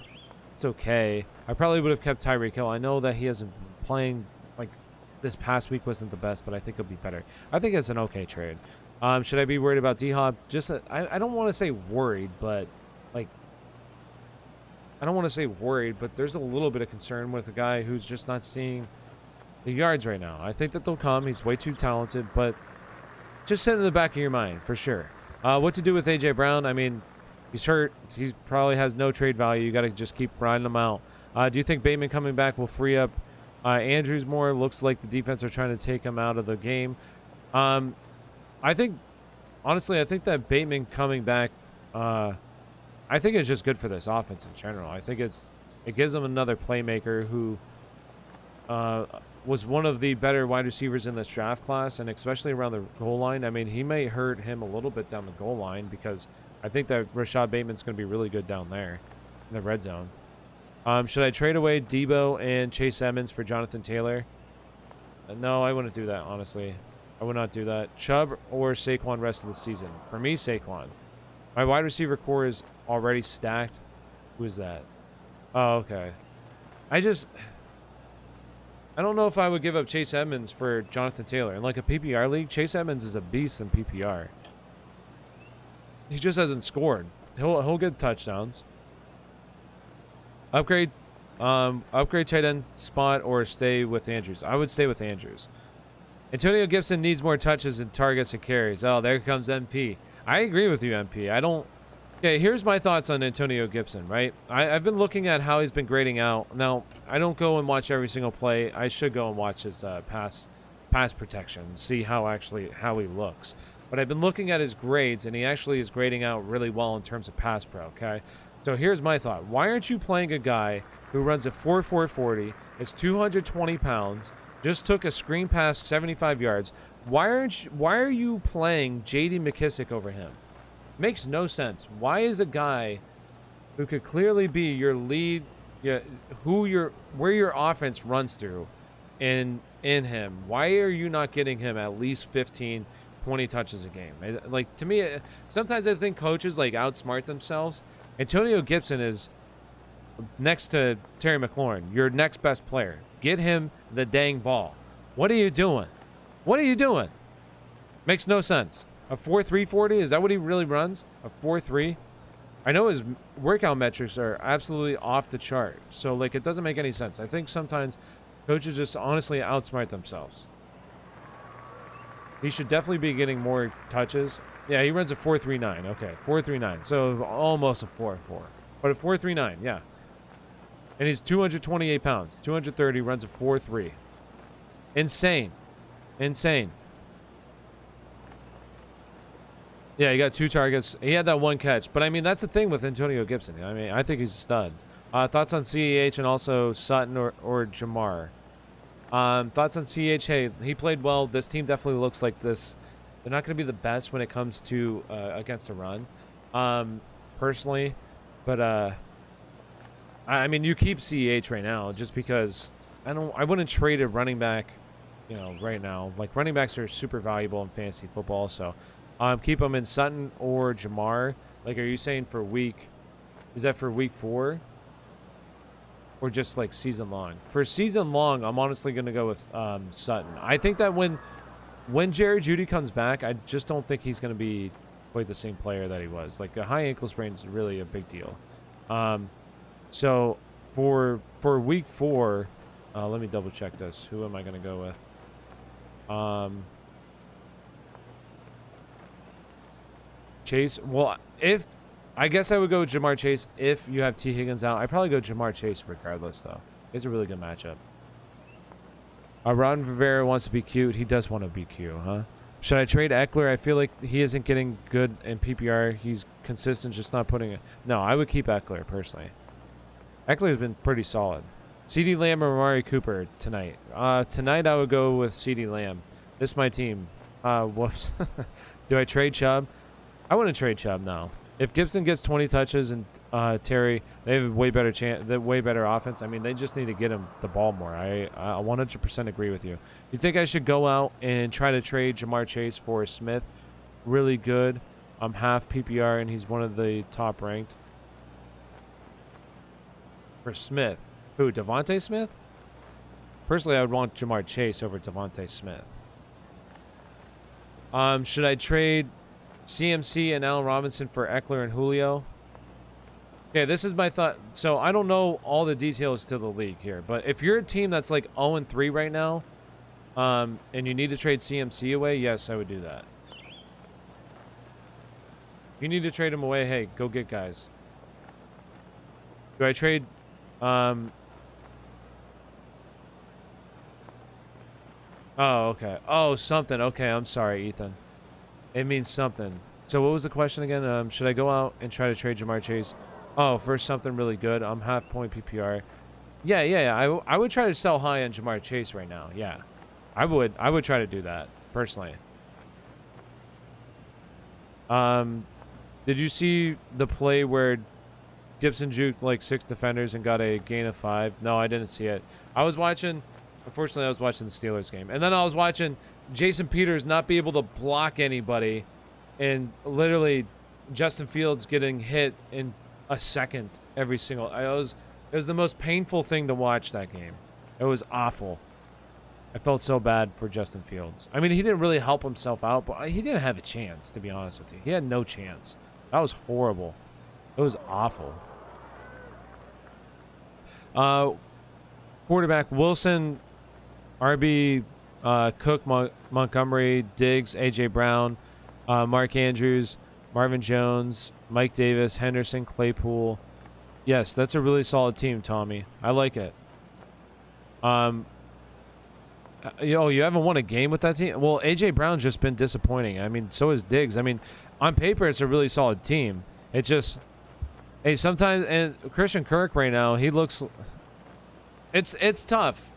It's okay. I probably would have kept Tyreek Hill. I know that he hasn't been playing. This past week wasn't the best, but I think it'll be better. I think it's an okay trade. Should I be worried about D-Hop? Just I don't want to say worried, but like I don't want to say worried, but there's a little bit of concern with a guy who's just not seeing the yards right now. I think that they'll come. He's way too talented, but just sit in the back of your mind for sure. What to do with AJ Brown? I mean, he's hurt. He probably has no trade value. You got to just keep riding him out. Do you think Bateman coming back will free up Andrews more? Looks like the defense are trying to take him out of the game. I think, honestly, I think that Bateman coming back, I think it's just good for this offense in general. I think it gives them another playmaker who was one of the better wide receivers in this draft class, and especially around the goal line. I mean, he may hurt him a little bit down the goal line because I think that Rashad Bateman's going to be really good down there in the red zone. Should I trade away Debo and Chase Edmonds for Jonathan Taylor? No, I wouldn't do that, honestly. I would not do that. Chubb or Saquon rest of the season? For me, Saquon. My wide receiver core is already stacked. Who is that? Oh, okay. I don't know if I would give up Chase Edmonds for Jonathan Taylor. In like a PPR league, Chase Edmonds is a beast in PPR. He just hasn't scored. He'll get touchdowns. Upgrade tight end spot or stay with Andrews. I would stay with Andrews. Antonio Gibson needs more touches and targets and carries. Oh, there comes MP. I agree with you, MP. Okay, here's my thoughts on Antonio Gibson, right? I've been looking at how he's been grading out. Now, I don't go and watch every single play. I should go and watch his pass protection and see how he looks. But I've been looking at his grades, and he actually is grading out really well in terms of pass pro, okay? So here's my thought. Why aren't you playing a guy who runs a 4.40, is 220 pounds, just took a screen pass 75 yards? Why are you playing J.D. McKissic over him? Makes no sense. Why is a guy who could clearly be your lead, where your offense runs through in him, why are you not getting him at least 15, 20 touches a game? Like, to me, sometimes I think coaches like outsmart themselves. Antonio Gibson is next to Terry McLaurin, your next best player. Get him the dang ball. What are you doing? What are you doing? Makes no sense. A 4.3 40? Is that what he really runs? A 4.3? I know his workout metrics are absolutely off the chart. So, like, it doesn't make any sense. I think sometimes coaches just honestly outsmart themselves. He should definitely be getting more touches. Yeah, he runs a 4.39. Okay, 4.39. So almost a 4.4. But a 4.39, yeah. And he's 228 pounds. 230, runs a 4.3. Insane. Insane. Yeah, he got 2 targets. He had that 1 catch. But, I mean, that's the thing with Antonio Gibson. I mean, I think he's a stud. Thoughts on CEH and also Sutton or Jamar? Thoughts on CEH? Hey, he played well. This team definitely looks like this. They're not going to be the best when it comes to against the run, personally. But, I mean, you keep CEH right now just because I wouldn't trade a running back, right now. Like, running backs are super valuable in fantasy football, so keep him in Sutton or Jamar. Like, are you saying for week? Is that for week 4? Or just like season long? For season long, I'm honestly going to go with Sutton. I think that when Jerry Jeudy comes back, I just don't think he's going to be quite the same player that he was. Like, a high ankle sprain is really a big deal. So for week 4, let me double check this. Who am I going to go with? Chase. Well, I guess I would go with Jamar Chase if you have T. Higgins out. I'd probably go Jamar Chase regardless, though. It's a really good matchup. Ron Rivera wants to be cute. He does want to be cute, huh? Should I trade Eckler? I feel like he isn't getting good in PPR. He's consistent, just not putting it. No, I would keep Eckler, personally. Eckler's been pretty solid. CeeDee Lamb or Amari Cooper tonight? Tonight, I would go with CeeDee Lamb. This is my team. Whoops. Do I trade Chubb? I wouldn't trade Chubb now. If Gibson gets 20 touches and Terry, they have a way better chance, way better offense. I mean, they just need to get him the ball more. I 100% agree with you. You think I should go out and try to trade Jamar Chase for Smith? Really good. I'm half PPR, and he's one of the top ranked. For Smith. Who, Devontae Smith? Personally, I would want Jamar Chase over Devontae Smith. Should I trade CMC and Allen Robinson for Eckler and Julio? Okay, this is my thought. So I don't know all the details to the league here, but if you're a team that's like 0-3 right now, and you need to trade CMC away, yes, I would do that. If you need to trade him away, hey, go get guys. Do I trade? Oh, okay. Oh, something. Okay, I'm sorry, Ethan. It means something. So what was the question again? Should I go out and try to trade Jamar Chase? Oh, for something really good. I'm half point PPR. Yeah. I would try to sell high on Jamar Chase right now. Yeah, I would try to do that personally. Did you see the play where Gibson juked like 6 defenders and got a gain of 5? No, I didn't see it. Unfortunately, I was watching the Steelers game, and then I was watching Jason Peters not be able to block anybody, and literally Justin Fields getting hit in a second every single. It was the most painful thing to watch that game. It was awful. I felt so bad for Justin Fields. I mean, he didn't really help himself out, but he didn't have a chance, to be honest with you. He had no chance. That was horrible. It was awful. Quarterback Wilson, RB, Cook, Montgomery, Diggs, A.J. Brown, Mark Andrews, Marvin Jones, Mike Davis, Henderson, Claypool. Yes, that's a really solid team, Tommy. I like it. You haven't won a game with that team? Well, A.J. Brown's just been disappointing. I mean, so is Diggs. I mean, on paper, it's a really solid team. It's just, hey, sometimes, and Christian Kirk right now, he looks, it's tough.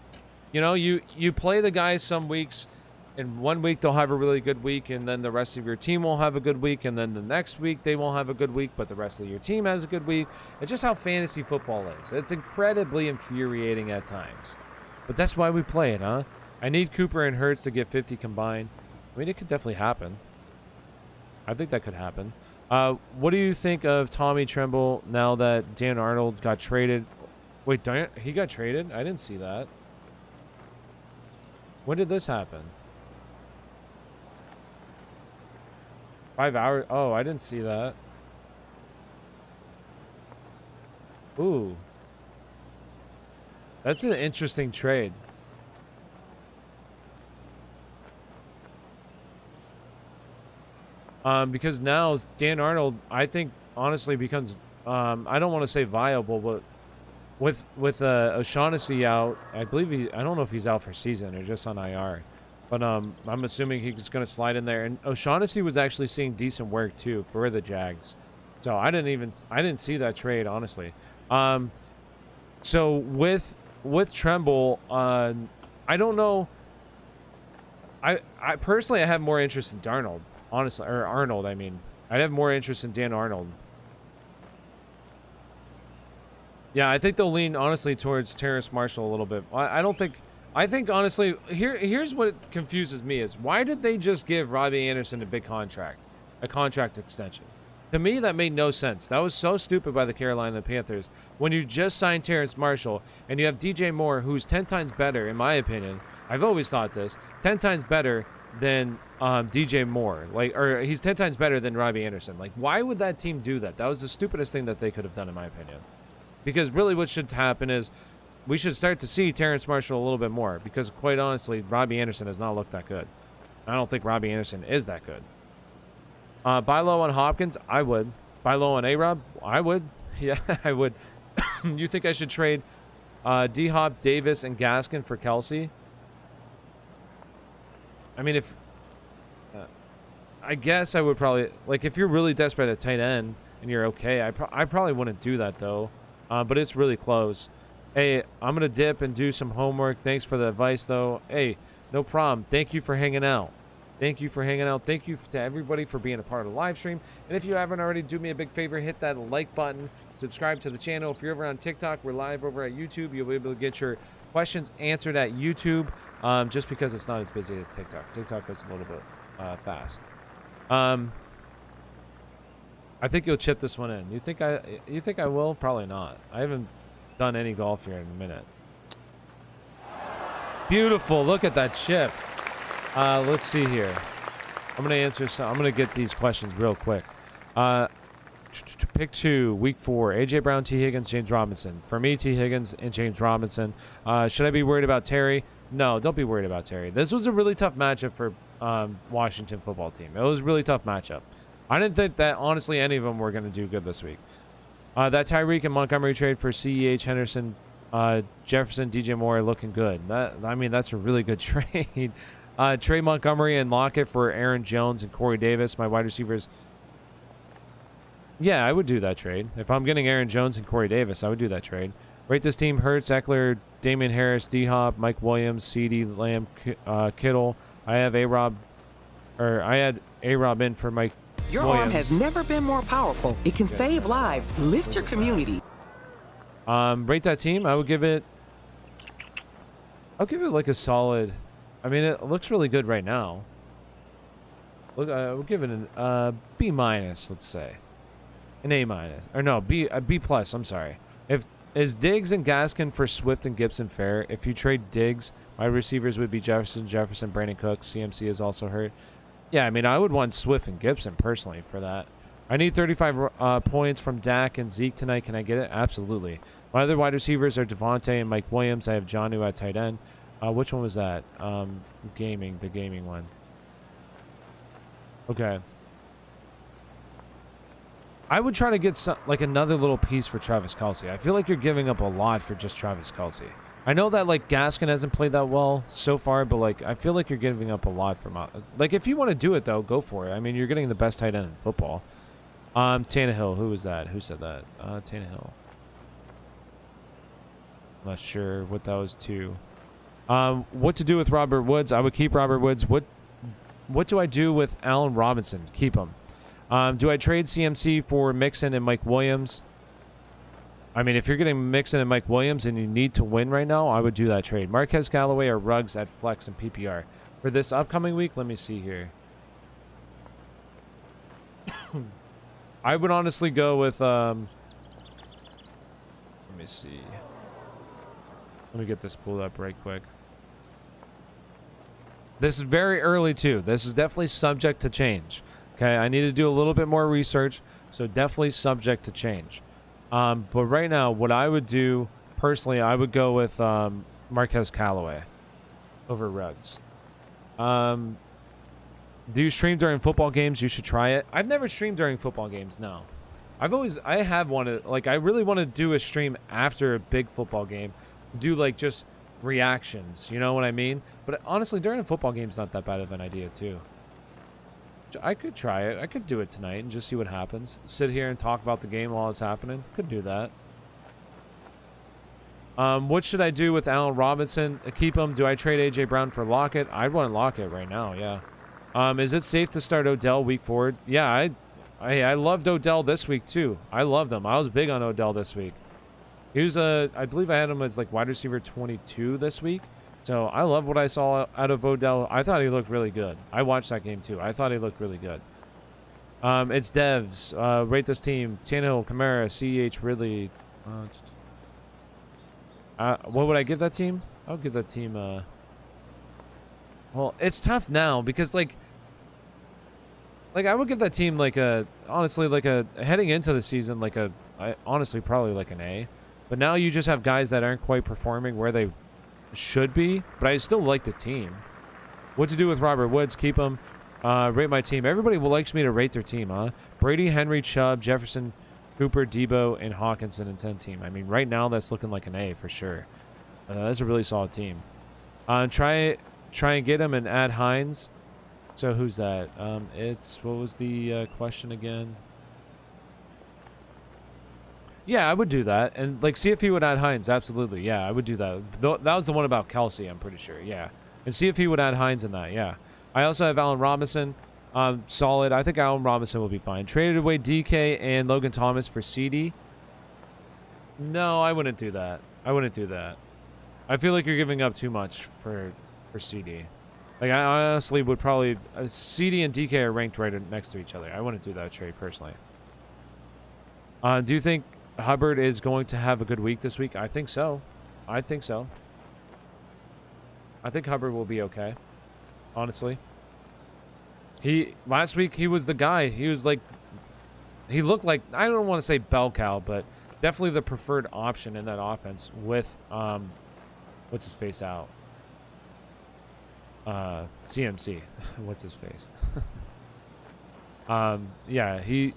You know, you play the guys some weeks, and 1 week they'll have a really good week, and then the rest of your team won't have a good week, and then the next week they won't have a good week, but the rest of your team has a good week. It's just how fantasy football is. It's incredibly infuriating at times. But that's why we play it, huh? I need Cooper and Hurts to get 50 combined. I mean, it could definitely happen. I think that could happen. What do you think of Tommy Tremble now that Dan Arnold got traded? Wait, he got traded? I didn't see that. When did this happen? 5 hours? Oh, I didn't see that. Ooh. That's an interesting trade. Because now Dan Arnold, I think, honestly becomes, I don't want to say viable, but with O'Shaughnessy out, I believe I don't know if he's out for season or just on IR, but I'm assuming he's going to slide in there. And O'Shaughnessy was actually seeing decent work too for the Jags, so I didn't see that trade, honestly. So with Tremble, I don't know. I personally, I have more interest in Darnold. Honestly, or Arnold, I mean. I'd have more interest in Dan Arnold. Yeah, I think they'll lean, honestly, towards Terrace Marshall a little bit. I think, honestly, here's what confuses me is, why did they just give Robbie Anderson a big contract? a contract extension. To me, that made no sense. That was so stupid by the Carolina Panthers. When you just signed Terrace Marshall and you have DJ Moore, who's 10 times better, in my opinion. I've always thought this. 10 times better than DJ Moore. Or he's 10 times better than Robbie Anderson. Like, why would that team do that? That was the stupidest thing that they could have done, in my opinion. Because really what should happen is we should start to see Terrace Marshall a little bit more. Because, quite honestly, Robbie Anderson has not looked that good. I don't think Robbie Anderson is that good. Buy low on Hopkins? I would. Buy low on A-Rob? I would. Yeah, I would. You think I should trade D-Hop, Davis, and Gaskin for Kelsey? I mean, if... I guess I would probably... Like, if you're really desperate at tight end and you're okay, I probably wouldn't do that, though. But it's really close. Hey, I'm going to dip and do some homework. Thanks for the advice, though. Hey, no problem. Thank you for hanging out. Thank you for hanging out. Thank you to everybody for being a part of the live stream. And if you haven't already, do me a big favor. Hit that like button. Subscribe to the channel. If you're ever on TikTok, we're live over at YouTube. You'll be able to get your questions answered at YouTube just because it's not as busy as TikTok. TikTok is a little bit fast. I think you'll chip this one in. You think I will? Probably not. I haven't done any golf here in a minute. Beautiful. Look at that chip. Let's see here. I'm gonna answer some. I'm gonna get these questions real quick. Pick 2, week 4. AJ Brown, T. Higgins, James Robinson. For me, T. Higgins and James Robinson. Should I be worried about Terry? No, don't be worried about Terry. This was a really tough matchup for Washington football team. It was a really tough matchup. I didn't think that honestly any of them were gonna do good this week. That Tyreek and Montgomery trade for CEH, Henderson, Jefferson, DJ Moore looking good. I mean, that's a really good trade. Trey Montgomery and Lockett for Aaron Jones and Corey Davis, my wide receivers. Yeah, I would do that trade. If I'm getting Aaron Jones and Corey Davis, I would do that trade. Rate this team: Hurts, Eckler, Damian Harris, D-Hop, Mike Williams, CD, Lamb, Kittle. I had A-Rob in for Mike Your Williams. arm has never been more powerful. It can save lives, lift your community. Rate that team. I'll give it like a solid... I mean, it looks really good right now. Look, we'll give it an B minus, let's say, an A minus, or no, a B plus. I'm sorry. Is Diggs and Gaskin for Swift and Gibson fair? If you trade Diggs, my receivers would be Jefferson, Brandy Cook. CMC is also hurt. Yeah, I mean, I would want Swift and Gibson personally for that. I need 35 points from Dak and Zeke tonight. Can I get it? Absolutely. My other wide receivers are Devontae and Mike Williams. I have Jonnu at tight end. Which one was that? The gaming one. Okay. I would try to get like another little piece for Travis Kelce. I feel like you're giving up a lot for just Travis Kelce. I know that like Gaskin hasn't played that well so far, but like I feel like you're giving up a lot from like if you want to do it though, go for it. I mean, you're getting the best tight end in football. Tannehill. Who was that? Who said that? Tannehill. I'm not sure what that was too. What to do with Robert Woods? I would keep Robert Woods. What do I do with Allen Robinson? Keep him. Do I trade CMC for Mixon and Mike Williams? I mean, if you're getting Mixon and Mike Williams and you need to win right now, I would do that trade. Marquez Callaway or Ruggs at flex and PPR. For this upcoming week, let me see here. I would honestly go with... let me see. Let me get this pulled up right quick. This is very early, too. This is definitely subject to change. Okay, I need to do a little bit more research, so definitely subject to change. But right now, what I would do, personally, I would go with Marquez Callaway over Ruggs. Do you stream during football games? You should try it. I've never streamed during football games, no. I have wanted, like, I really want to do a stream after a big football game. Do, like, just reactions, you know what I mean? But honestly, during a football game is not that bad of an idea, too. I could try it. I could do it tonight and just see what happens. Sit here and talk about the game while it's happening. Could do that. What should I do with Allen Robinson? Keep him. Do I trade A.J. Brown for Lockett? I'd want Lockett right now, yeah. Is it safe to start Odell week forward? Yeah, I loved Odell this week, too. I loved him. I was big on Odell this week. He was I believe I had him as like wide receiver 22 this week. So I love what I saw out of Odell. I thought he looked really good. I watched that game too. I thought he looked really good. It's devs. Rate this team. Tannehill, Kamara, CEH, Ridley. What would I give that team? I'll give that team, well, it's tough now because, like, I would give that team, like, honestly, like, heading into the season, like, honestly, probably, like, an A. But now you just have guys that aren't quite performing where they should be. But I still like the team. What to do with Robert Woods? Keep him. Rate my team. Everybody likes me to rate their team, huh? Brady, Henry, Chubb, Jefferson, Cooper, Debo, and Hawkinson in 10 team. I mean, right now that's looking like an A for sure. That's a really solid team. Try and get him and add Hines. So who's that? What was the question again? Yeah, I would do that. And, like, see if he would add Hines. Absolutely. Yeah, I would do that. That was the one about Kelsey, I'm pretty sure. Yeah. And see if he would add Hines in that. Yeah. I also have Allen Robinson. Solid. I think Allen Robinson will be fine. Traded away DK and Logan Thomas for CD. No, I wouldn't do that. I wouldn't do that. I feel like you're giving up too much for CD. Like, I honestly would probably... CD and DK are ranked right next to each other. I wouldn't do that trade, personally. Do you think Hubbard is going to have a good week this week? I think so. I think so. I think Hubbard will be okay. Honestly. Last week, he was the guy. He was like... He looked like... I don't want to say bell cow, but definitely the preferred option in that offense with... what's his face out? CMC. What's his face? Yeah, he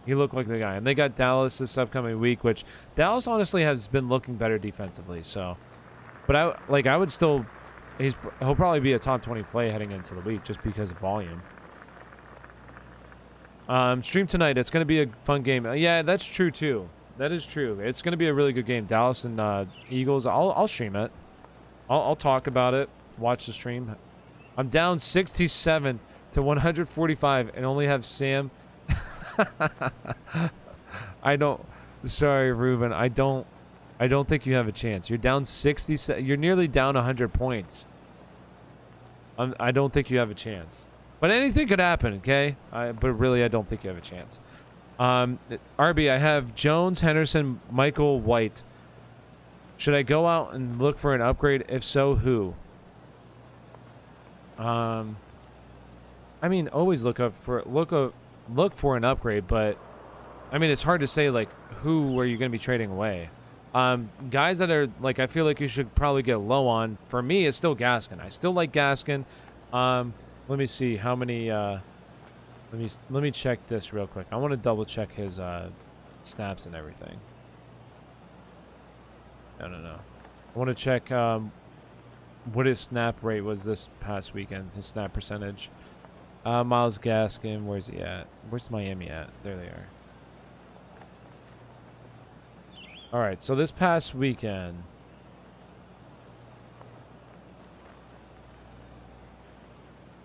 looked like the guy. And they got Dallas this upcoming week, which Dallas honestly has been looking better defensively. So, but I would still, he'll probably be a top 20 play heading into the week just because of volume. Stream tonight. It's going to be a fun game. Yeah, that's true too. That is true. It's going to be a really good game. Dallas and Eagles. I'll stream it. I'll talk about it. Watch the stream. I'm down 67 to 145 and only have Sam. Sorry, Ruben. I don't think you have a chance. You're down 60. You're nearly down 100 points. I don't think you have a chance. But anything could happen, okay? But really, I don't think you have a chance. RB, I have Jones, Henderson, Michael, White. Should I go out and look for an upgrade? If so, who? I mean, always look for an upgrade, but I mean, it's hard to say like who are you going to be trading away. Guys that are like, I feel like you should probably get low on. For me, it's still Gaskin. I still like Gaskin. Let me see how many. Let me check this real quick. I want to double check his snaps and everything. I don't know. I want to check what his snap rate was this past weekend. His snap percentage. Myles Gaskin, where's he at? Where's Miami at? There they are. All right, so this past weekend.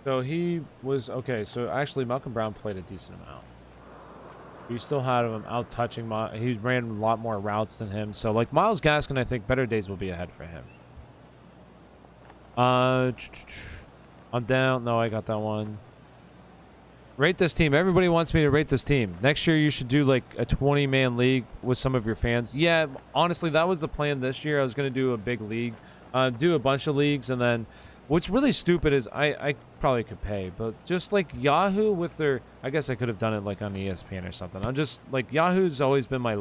So he was, okay, so actually Malcolm Brown played a decent amount. You still had him out touching. He ran a lot more routes than him. So, like, Myles Gaskin, I think better days will be ahead for him. I'm down. No, I got that one. Rate this team. Everybody wants me to rate this team. Next year, you should do, like, a 20-man league with some of your fans. Yeah, honestly, that was the plan this year. I was going to do a big league. Do a bunch of leagues, and then... What's really stupid is I probably could pay, but just like Yahoo with their, I guess I could have done it like on ESPN or something. I'm just like Yahoo's always been my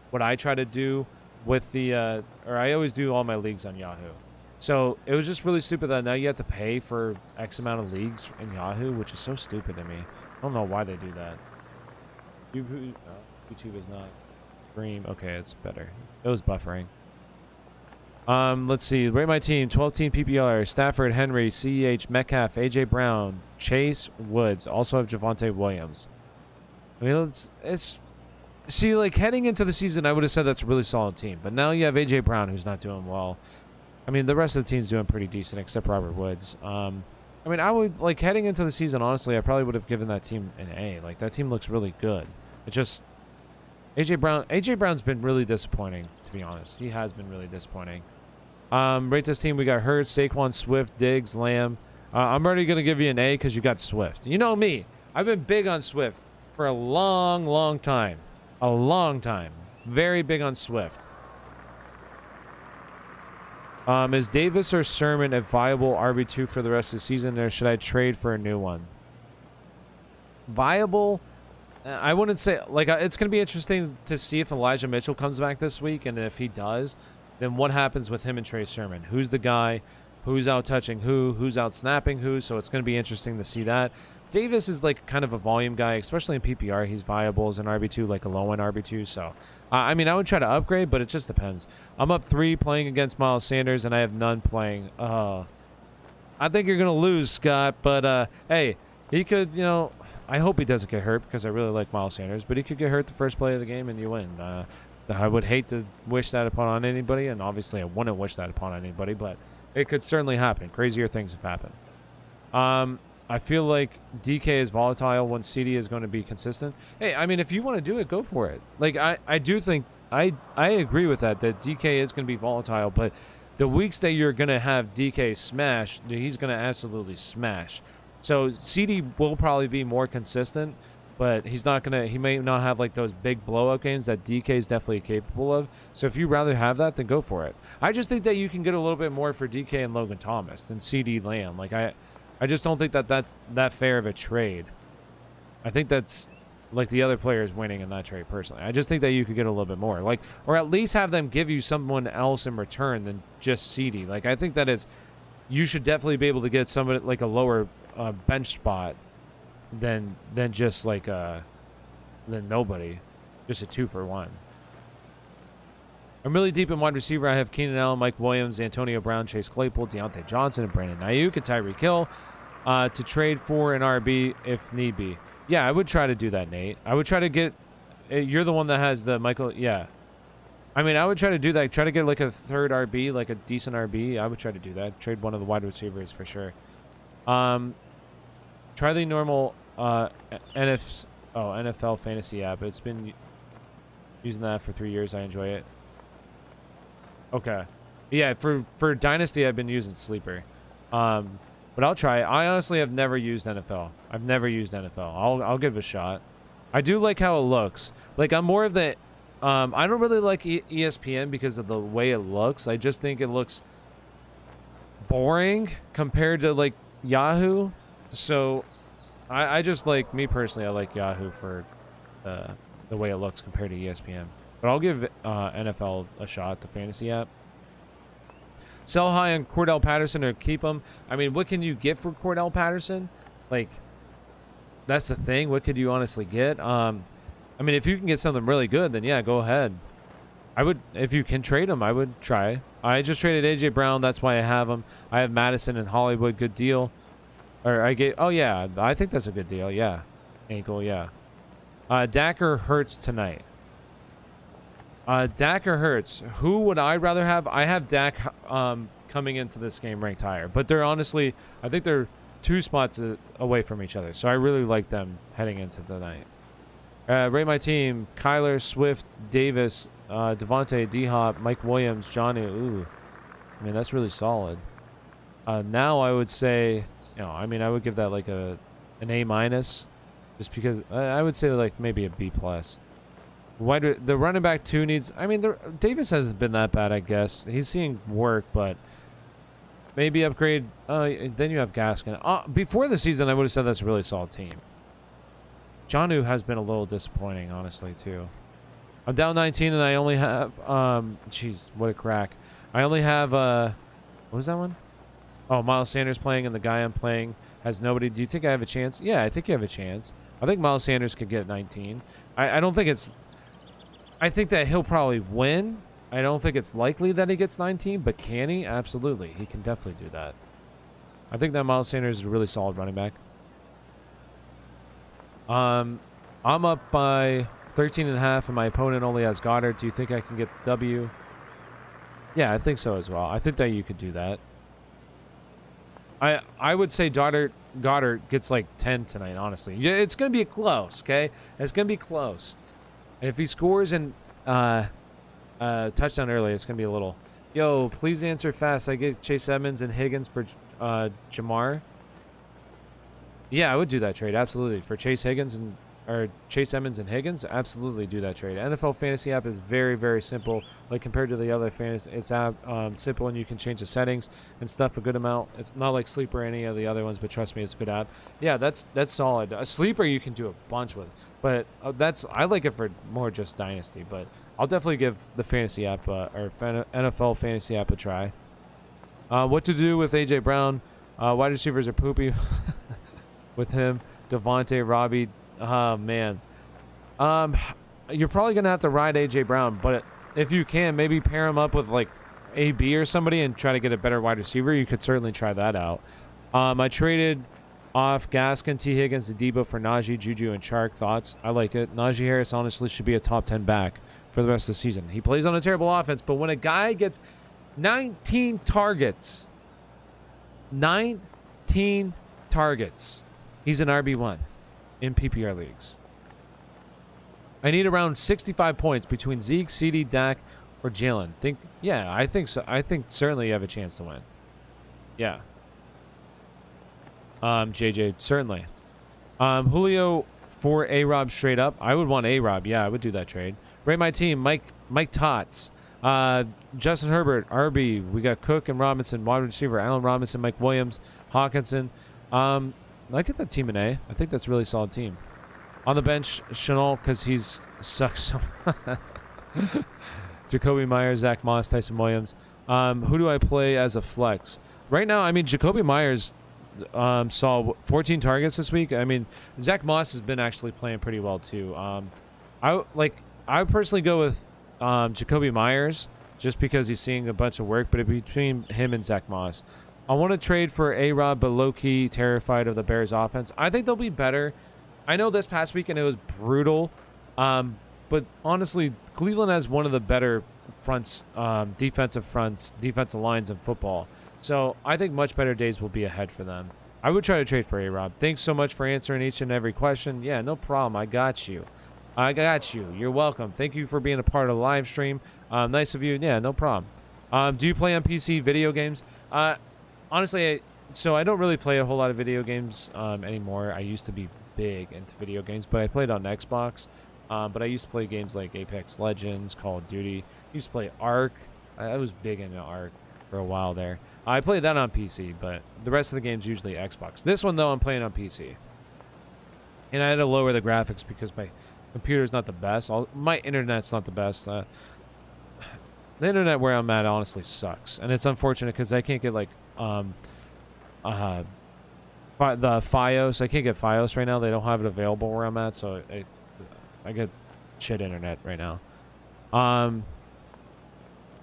what I try to do with the or I always do all my leagues on Yahoo. So it was just really stupid that now you have to pay for X amount of leagues in Yahoo, which is so stupid to me. I don't know why they do that. YouTube is not stream. Okay, it's better. It was buffering. Let's see. Rate my team. 12-team PPR. Stafford, Henry, CEH, Metcalf, AJ Brown, Chase, Woods. Also have Javonte Williams. I mean, it's see, like heading into the season, I would have said that's a really solid team. But now you have AJ Brown, who's not doing well. I mean, the rest of the team's doing pretty decent, except Robert Woods. I mean, I would like heading into the season. Honestly, I probably would have given that team an A. Like that team looks really good. It just AJ Brown's been really disappointing, to be honest. He has been really disappointing. Rate this team. We got Hurts, Saquon, Swift, Diggs, Lamb. I'm already going to give you an A because you got Swift. You know me. I've been big on Swift for a long, long time. A long time. Very big on Swift. Is Davis or Sermon a viable RB2 for the rest of the season, or should I trade for a new one? Viable? I wouldn't say... Like, it's going to be interesting to see if Elijah Mitchell comes back this week, and if he does, then what happens with him and Trey Sermon? Who's the guy? Who's out touching who? Who's out snapping who? So it's going to be interesting to see that. Davis is like kind of a volume guy, especially in PPR. He's viable as an RB2, like a low-end RB2. So, I mean, I would try to upgrade, but it just depends. I'm up 3 playing against Miles Sanders, and I have none playing. I think you're going to lose, Scott. But, hey, he could, you know, I hope he doesn't get hurt because I really like Miles Sanders. But he could get hurt the first play of the game, and you win. I would hate to wish that upon anybody, and obviously I wouldn't wish that upon anybody, but it could certainly happen. Crazier things have happened. I feel like DK is volatile when CD is going to be consistent. Hey, I mean, if you want to do it, go for it. Like, I do think, I agree with that DK is going to be volatile, but the weeks that you're going to have DK smash, he's going to absolutely smash. So CD will probably be more consistent, but he's not going to, he may not have like those big blowout games that DK is definitely capable of. So if you'd rather have that, then go for it. I just think that you can get a little bit more for DK and Logan Thomas than CD Lamb. Like, I just don't think that that's that fair of a trade. I think that's like the other players winning in that trade personally. I just think that you could get a little bit more, like, or at least have them give you someone else in return than just CD. Like, I think that is, you should definitely be able to get somebody like a lower bench spot than just like than nobody, just a 2-for-1. I'm really deep in wide receiver. I have Keenan Allen, Mike Williams, Antonio Brown, Chase Claypool, Deontay Johnson, and Brandon Ayuk, and Tyreek Hill to trade for an RB if need be. Yeah, I would try to do that, Nate. I would try to get... You're the one that has the Michael... Yeah. I mean, I would try to do that. Try to get like a third RB, like a decent RB. I would try to do that. Trade one of the wide receivers for sure. Try the normal NFL fantasy app. It's been using that for 3 years. I enjoy it. Okay. Yeah, for Dynasty, I've been using Sleeper. But I'll try it. I honestly have never used NFL. I've never used NFL. I'll give it a shot. I do like how it looks. Like, I'm more of the... I don't really like ESPN because of the way it looks. I just think it looks boring compared to, like, Yahoo. So, I just like... Me personally, I like Yahoo for the way it looks compared to ESPN. But I'll give NFL a shot, the fantasy app. Sell high on Cordell Patterson or keep him. I mean, what can you get for Cordell Patterson? Like, that's the thing. What could you honestly get? I mean, if you can get something really good, then yeah, go ahead. I would, if you can trade him, I would try. I just traded A.J. Brown. That's why I have him. I have Madison and Hollywood. Good deal. Or I get, oh yeah, I think that's a good deal. Yeah. Ankle, yeah. Dak or Hurts tonight? Dak or Hurts? Who would I rather have? I have Dak coming into this game ranked higher. But they're honestly, I think they're 2 spots away from each other. So I really like them heading into tonight. Rate my team. Kyler, Swift, Davis, Devontae, D-Hop, Mike Williams, Johnny. Ooh. I mean, that's really solid. Now I would say, you know, I mean, I would give that like an A-. Just because I would say like maybe a B+. The running back 2 needs... I mean, Davis hasn't been that bad, I guess. He's seeing work, but maybe upgrade... then you have Gaskin. Before the season, I would have said that's a really solid team. Jonnu has been a little disappointing, honestly, too. I'm down 19, and I only have... Jeez, what a crack. I only have... what was that one? Oh, Miles Sanders playing, and the guy I'm playing has nobody. Do you think I have a chance? Yeah, I think you have a chance. I think Miles Sanders could get 19. I don't think it's... I think that he'll probably win. I don't think it's likely that he gets 19, but can he? Absolutely. He can definitely do that. I think that Miles Sanders is a really solid running back. I'm up by 13.5, and my opponent only has Goddard. Do you think I can get the W? Yeah, I think so as well. I think that you could do that. I would say Goddard gets like 10 tonight, honestly. Yeah, it's going to be close, okay? It's going to be close. And if he scores and touchdown early, it's going to be a little... Yo, please answer fast. I get Chase Edmonds and Higgins for Jamar. Yeah, I would do that trade, absolutely. For Chase Higgins or Chase Edmonds and Higgins, absolutely do that trade. NFL Fantasy app is very, very simple. Like compared to the other fantasy, it's simple and you can change the settings and stuff a good amount. It's not like Sleeper or any of the other ones, but trust me, it's a good app. Yeah, that's solid. A Sleeper you can do a bunch with, but I like it for more just Dynasty. But I'll definitely give the fantasy app NFL Fantasy app a try. What to do with AJ Brown? Wide receivers are poopy with him. Devontae, Robbie. Oh, man. You're probably going to have to ride A.J. Brown, but if you can, maybe pair him up with, like, A.B. or somebody and try to get a better wide receiver. You could certainly try that out. I traded off Gaskin, T. Higgins, and Debo for Najee, Juju, and Chark. Thoughts? I like it. Najee Harris honestly should be a top 10 back for the rest of the season. He plays on a terrible offense, but when a guy gets 19 targets, he's an RB1. In PPR leagues. I need around 65 points between Zeke, CD, Dak, or Jalen. I think so. I think certainly you have a chance to win. Yeah. JJ, certainly. Julio for A-Rob straight up. I would want A-Rob. Yeah, I would do that trade. Rate my team. Mike Tots. Justin Herbert, RB. We got Cook and Robinson. Wide receiver, Allen Robinson, Mike Williams, Hawkinson. I get that team in A. I think that's a really solid team. On the bench, Chanel, because he's sucks so Jacoby Myers, Zach Moss, Tyson Williams. Who do I play as a flex? Right now, I mean, Jacoby Myers saw 14 targets this week. I mean, Zach Moss has been actually playing pretty well, too. I would personally go with Jacoby Myers just because he's seeing a bunch of work, but between him and Zach Moss. I want to trade for A-Rob, but low-key terrified of the Bears' offense. I think they'll be better. I know this past weekend it was brutal, but honestly, Cleveland has one of the better defensive lines in football. So I think much better days will be ahead for them. I would try to trade for A-Rob. Thanks so much for answering each and every question. Yeah, no problem. I got you. You're welcome. Thank you for being a part of the live stream. Nice of you. Yeah, no problem. Do you play on PC video games? Honestly, I don't really play a whole lot of video games anymore. I used to be big into video games, but I played on Xbox. But I used to play games like Apex Legends, Call of Duty. I used to play Ark. I was big into Ark for a while there. I played that on PC, but the rest of the games usually Xbox. This one, though, I'm playing on PC. And I had to lower the graphics because my computer's not the best. My internet's not the best. The internet where I'm at honestly sucks. And it's unfortunate because I can't get, like, the Fios. I can't get Fios right now. They don't have it available where I'm at, so I get shit internet right now.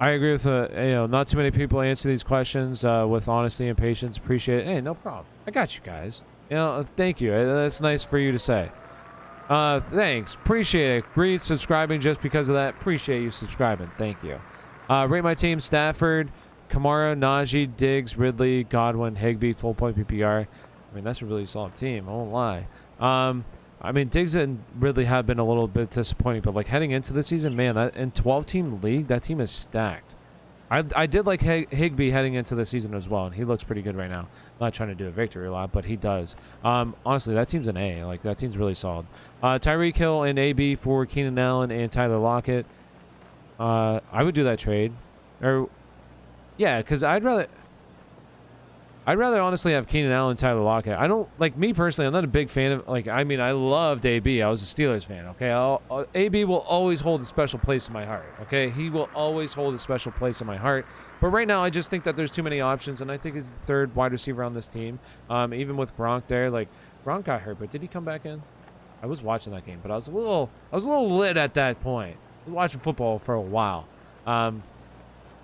I agree with not too many people answer these questions with honesty and patience. Appreciate it. Hey, no problem. I got you guys. Thank you. That's nice for you to say. Thanks. Appreciate it. Great subscribing just because of that. Appreciate you subscribing. Thank you. Rate my team: Stafford, Kamara, Najee, Diggs, Ridley, Godwin, Higbee, full point PPR. I mean, that's a really solid team. I won't lie. I mean, Diggs and Ridley have been a little bit disappointing, but like heading into the season, man, that in 12-team league, that team is stacked. I did like Higbee heading into the season as well, and he looks pretty good right now. Not trying to do a victory lap, but he does. Honestly, that team's an A. Like, that team's really solid. Tyreek Hill and AB for Keenan Allen and Tyler Lockett. I would do that trade. Yeah, because I'd rather honestly have Keenan Allen and Tyler Lockett. I don't, like, me personally, I'm not a big fan of, like, I mean, I loved AB. I was a Steelers fan, okay? AB will always hold a special place in my heart, okay? He will always hold a special place in my heart. But right now, I just think that there's too many options, and I think he's the third wide receiver on this team. Even with Gronk there, like, Gronk got hurt, but did he come back in? I was watching that game, but I was a little lit at that point. I was watching football for a while.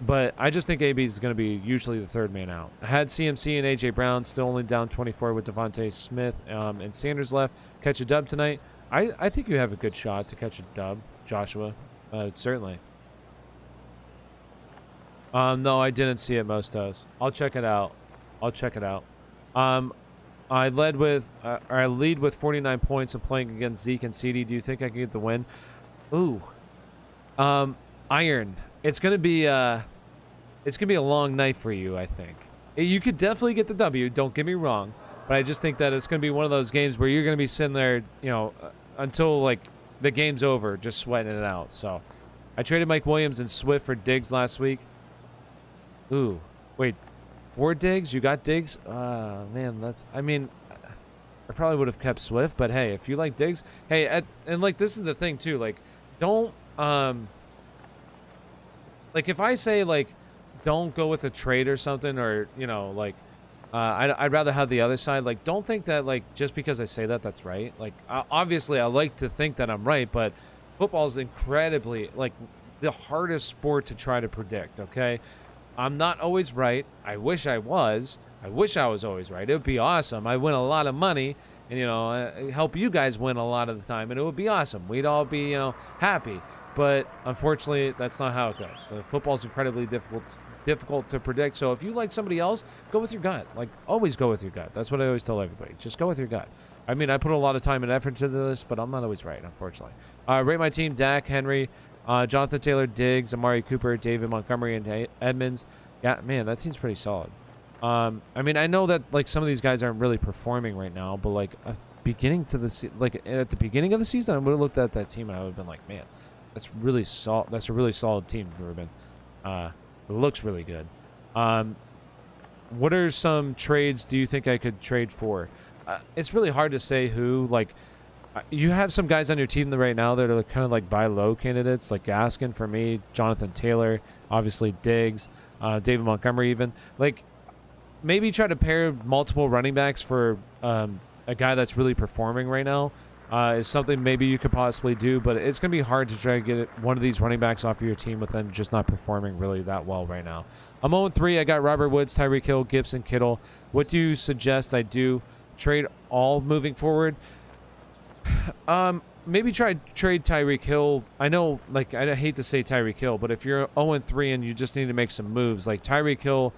But I just think AB is going to be usually the third man out. I had CMC and A.J. Brown, still only down 24 with Devontae Smith and Sanders left. Catch a dub tonight. I think you have a good shot to catch a dub, Joshua. Certainly. No, I didn't see it, Mostos. I'll check it out. I lead with 49 points and playing against Zeke and CD. Do you think I can get the win? Ooh. Iron. It's gonna be a long night for you, I think. You could definitely get the W. Don't get me wrong, But I just think that it's going to be one of those games where you're going to be sitting there, until like the game's over, just sweating it out. So I traded Mike Williams and Swift for Diggs last week. Ooh, wait, 4 Diggs? You got Diggs? Man, I probably would have kept Swift, but hey, if you like Diggs, hey, and like this is the thing too, like don't like if I say like don't go with a trade or something, or I'd rather have the other side. Like, don't think that like just because I say that that's right. Like, obviously I like to think that I'm right, but football is incredibly like the hardest sport to try to predict. Okay, I'm not always right. I wish I was. I wish I was always right. It would be awesome. I win a lot of money and, help you guys win a lot of the time, and it would be awesome. We'd all be, happy. But unfortunately, that's not how it goes. Football's incredibly difficult to predict. So if you like somebody else, go with your gut. Like, always go with your gut. That's what I always tell everybody. Just go with your gut. I mean, I put a lot of time and effort into this, but I'm not always right, unfortunately. Rate my team: Dak, Henry, Jonathan Taylor, Diggs, Amari Cooper, David Montgomery, and Edmonds. Yeah, man, that team's pretty solid. I mean, I know that like some of these guys aren't really performing right now, but like at the beginning of the season, I would have looked at that team and I would have been like, man, that's really solid. That's a really solid team, Ruben. It looks really good. What are some trades do you think I could trade for? It's really hard to say who. Like, you have some guys on your team right now that are kind of like buy low candidates, like Gaskin for me, Jonathan Taylor, obviously Diggs, David Montgomery even. Like, maybe try to pair multiple running backs for a guy that's really performing right now is something maybe you could possibly do, but it's going to be hard to try to get one of these running backs off of your team with them just not performing really that well right now. I'm 0-3. I got Robert Woods, Tyreek Hill, Gibson, Kittle. What do you suggest I do? Trade all moving forward? Maybe try trade Tyreek Hill. I know, like, I hate to say Tyreek Hill, but if you're 0-3 and you just need to make some moves, like Tyreek Hill,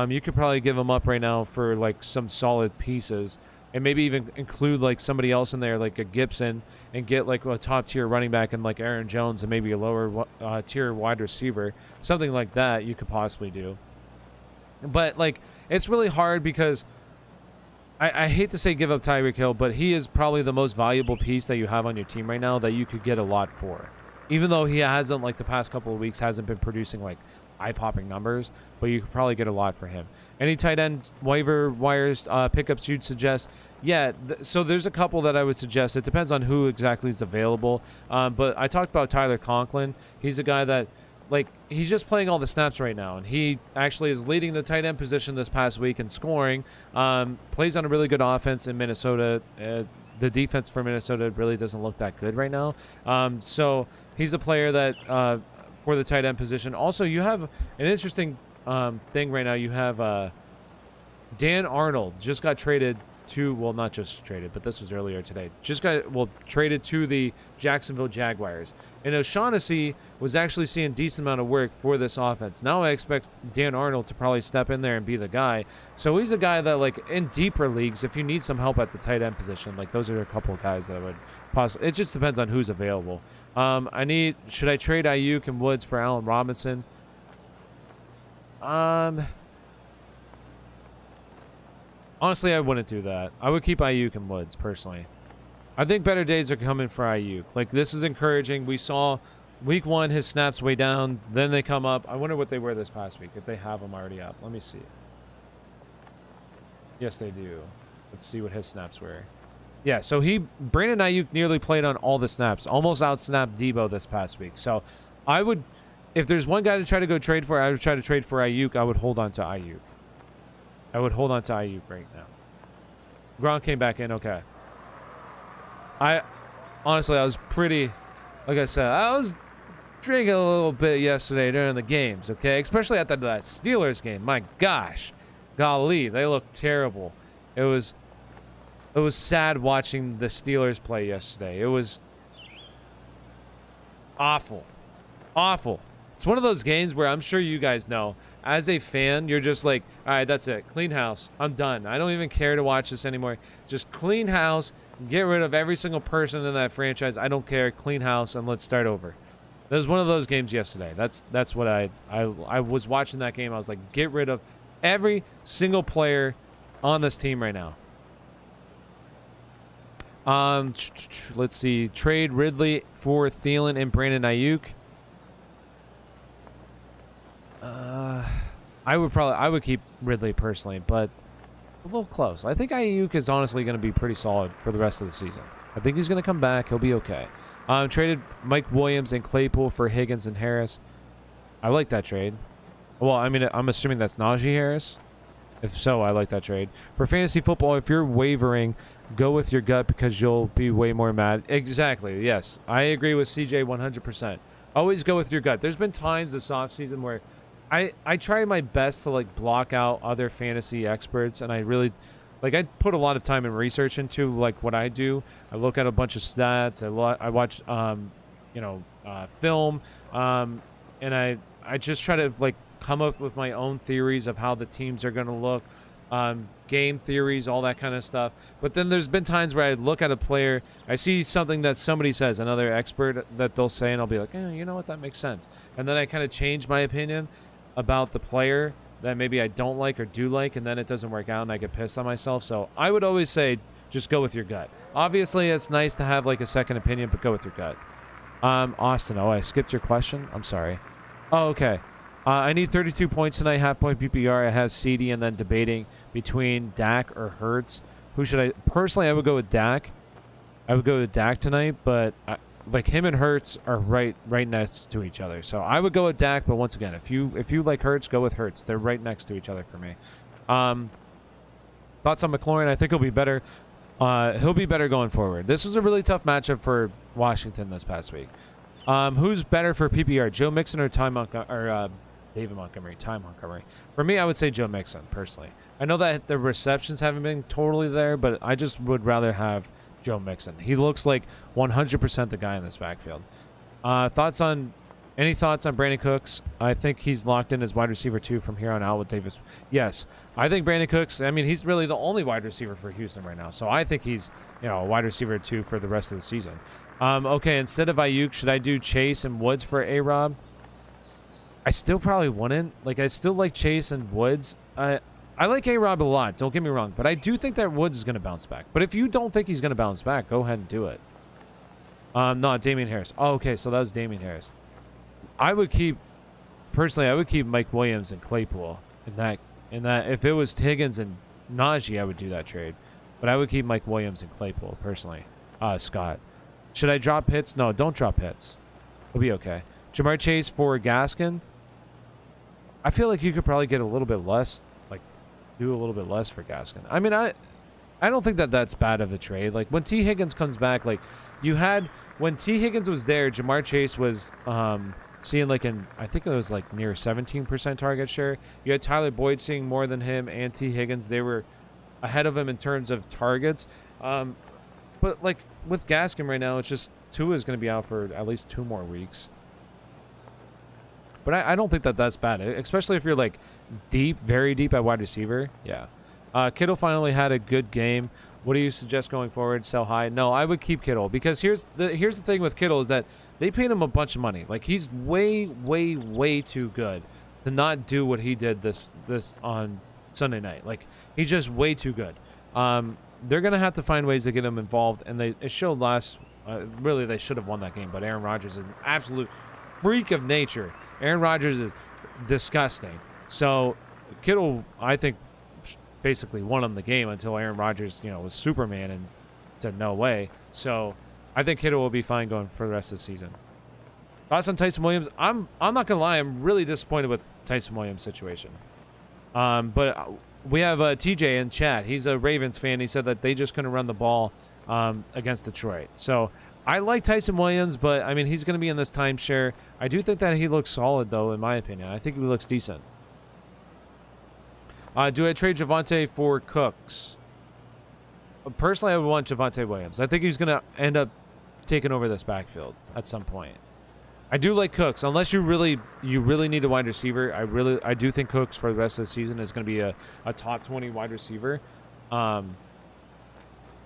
you could probably give him up right now for like some solid pieces, and maybe even include like somebody else in there, like a Gibson, and get like a top tier running back and like Aaron Jones and maybe a lower tier wide receiver, something like that you could possibly do. But like, it's really hard because I hate to say give up Tyreek Hill, but he is probably the most valuable piece that you have on your team right now that you could get a lot for, even though he hasn't, like the past couple of weeks, hasn't been producing like eye-popping numbers, but you could probably get a lot for him. Any tight end waiver wires pickups you'd suggest? Yeah, so there's a couple that I would suggest. It depends on who exactly is available. But I talked about Tyler Conklin. He's a guy that, like, he's just playing all the snaps right now, and he actually is leading the tight end position this past week in scoring. Plays on a really good offense in Minnesota. The defense for Minnesota really doesn't look that good right now. So he's a player that for the tight end position. Also, you have an interesting thing right now. You have Dan Arnold just got traded to, well, not just traded, but this was earlier today. Just got, traded to the Jacksonville Jaguars. And O'Shaughnessy was actually seeing a decent amount of work for this offense. Now I expect Dan Arnold to probably step in there and be the guy. So he's a guy that, like, in deeper leagues, if you need some help at the tight end position, like, those are a couple of guys that would possibly, it just depends on who's available. Should I trade Ayuk and Woods for Allen Robinson? Honestly, I wouldn't do that. I would keep Ayuk and Woods, personally. I think better days are coming for Ayuk. Like, this is encouraging. We saw week 1, his snaps way down. Then they come up. I wonder what they were this past week, if they have them already up. Let me see. Yes, they do. Let's see what his snaps were. Yeah, so Brandon Ayuk nearly played on all the snaps. Almost out-snapped Debo this past week. So I would, if there's one guy to try to go trade for, I would try to trade for Ayuk. I would hold on to Ayuk. I would hold on to Ayuk right now. Gronk came back in. Okay. Honestly, I was pretty, like I said, I was drinking a little bit yesterday during the games, okay? Especially at that Steelers game. My gosh. Golly, they looked terrible. It was sad watching the Steelers play yesterday. It was awful. Awful. It's one of those games where I'm sure you guys know, as a fan, you're just like, all right, that's it. Clean house. I'm done. I don't even care to watch this anymore. Just clean house. Get rid of every single person in that franchise. I don't care. Clean house, and let's start over. It was one of those games yesterday. That's what I was watching that game. I was like, get rid of every single player on this team right now. Let's see. Trade Ridley for Thielen and Brandon Ayuk. I would keep Ridley personally, but a little close. I think Ayuk is honestly going to be pretty solid for the rest of the season. I think he's going to come back. He'll be okay. Traded Mike Williams and Claypool for Higgins and Harris. I like that trade. Well, I mean, I'm assuming that's Najee Harris. If so, I like that trade. For fantasy football, if you're wavering, go with your gut because you'll be way more mad. Exactly, yes. I agree with CJ 100%. Always go with your gut. There's been times this offseason where I try my best to, like, block out other fantasy experts, and I really... Like, I put a lot of time and research into, like, what I do. I look at a bunch of stats. I watch, film. And I just try to, like, come up with my own theories of how the teams are going to look. Game theories, all that kind of stuff. But then there's been times where I look at a player. I see something that somebody says, another expert that they'll say, and I'll be like, you know what, that makes sense. And then I kind of change my opinion about the player that maybe I don't like or do like, and then it doesn't work out and I get pissed on myself. So I would always say just go with your gut. Obviously, it's nice to have like a second opinion, but go with your gut. Austin, I skipped your question. I'm sorry. Oh, okay. I need 32 points tonight, half-point PPR. I have CD and then debating between Dak or Hurts. Who should I... Personally, I would go with Dak. I would go with Dak tonight, but... like him and Hurts are right next to each other. So I would go with Dak, but once again, if you like Hurts, go with Hurts. They're right next to each other for me. Thoughts on McLaurin? I think he'll be better. He'll be better going forward. This was a really tough matchup for Washington this past week. Who's better for PPR, Joe Mixon or David Montgomery? Ty Montgomery. For me, I would say Joe Mixon personally. I know that the receptions haven't been totally there, but I just would rather have Joe Mixon. He looks like 100% the guy in this backfield. Any thoughts on Brandy Cooks? I think he's locked in as wide receiver 2 from here on out with Davis. Yes, I think Brandy Cooks, I mean, he's really the only wide receiver for Houston right now. So I think he's, a wide receiver 2 for the rest of the season. Okay, instead of Ayuk, should I do Chase and Woods for A-Rob? I still probably wouldn't. Like, I still like Chase and Woods. I like A-Rob a lot, don't get me wrong, but I do think that Woods is going to bounce back. But if you don't think he's going to bounce back, go ahead and do it. No, Damian Harris. Oh, okay, so that was Damian Harris. I would keep Mike Williams and Claypool in that. If it was Higgins and Najee, I would do that trade. But I would keep Mike Williams and Claypool, personally. Scott. Should I drop Pitts? No, don't drop Pitts. It'll be okay. Jamar Chase for Gaskin. I feel like you could probably get a little bit less, do a little bit less for Gaskin. I mean, I don't think that that's bad of a trade. Like, when T. Higgins comes back, like, when T. Higgins was there, Jamar Chase was seeing, like, I think it was, like, near 17% target share. You had Tyler Boyd seeing more than him and T. Higgins. They were ahead of him in terms of targets. But, like, with Gaskin right now, it's just Tua is going to be out for at least 2 more weeks. But I don't think that that's bad, especially if you're, like, deep, very deep at wide receiver. Yeah. Kittle finally had a good game. What do you suggest going forward? Sell high? No, I would keep Kittle because here's the thing with Kittle is that they paid him a bunch of money. Like, he's way, way, way too good to not do what he did this on Sunday night. Like, he's just way too good. They're gonna have to find ways to get him involved, and it showed last. Really, they should have won that game, but Aaron Rodgers is an absolute freak of nature. Aaron Rodgers is disgusting. So Kittle, I think, basically won him the game until Aaron Rodgers, was Superman and said no way. So I think Kittle will be fine going for the rest of the season. Thoughts on Tyson Williams? I'm not gonna lie, I'm really disappointed with Tyson Williams' situation. But we have TJ in chat. He's a Ravens fan. He said that they just couldn't run the ball against Detroit. So I like Tyson Williams, but I mean, he's going to be in this timeshare. I do think that he looks solid, though, in my opinion. I think he looks decent. Do I trade Javonte for Cooks? Personally, I would want Javonte Williams. I think he's going to end up taking over this backfield at some point. I do like Cooks, unless you really need a wide receiver. I do think Cooks for the rest of the season is going to be a top 20 wide receiver. But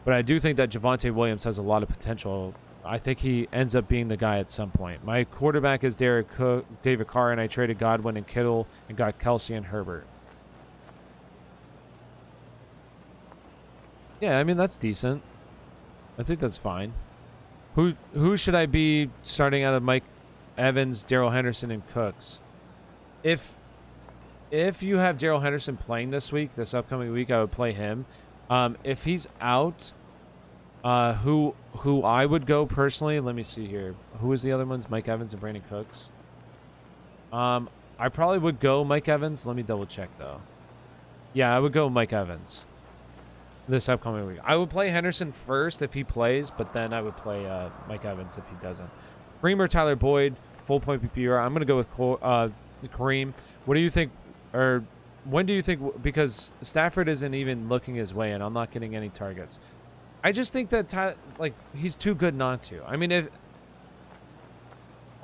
I do think that Javonte Williams has a lot of potential. I think he ends up being the guy at some point. My quarterback is David Carr, and I traded Godwin and Kittle and got Kelsey and Herbert. Yeah, I mean, that's decent. I think that's fine. Who should I be starting out of Mike Evans, Darrell Henderson, and Cooks? If you have Darrell Henderson playing this upcoming week, I would play him. If he's out, who I would go personally, let me see here. Who is the other ones? Mike Evans and Brandon Cooks. I probably would go Mike Evans. Let me double check though. Yeah, I would go Mike Evans this upcoming week. I would play Henderson first if he plays, but then I would play Mike Evans if he doesn't. Kareem or Tyler Boyd, full point PPR. I'm going to go with Kareem. What do you think, or when do you think, because Stafford isn't even looking his way and I'm not getting any targets. I just think that he's too good not to. I mean, I'm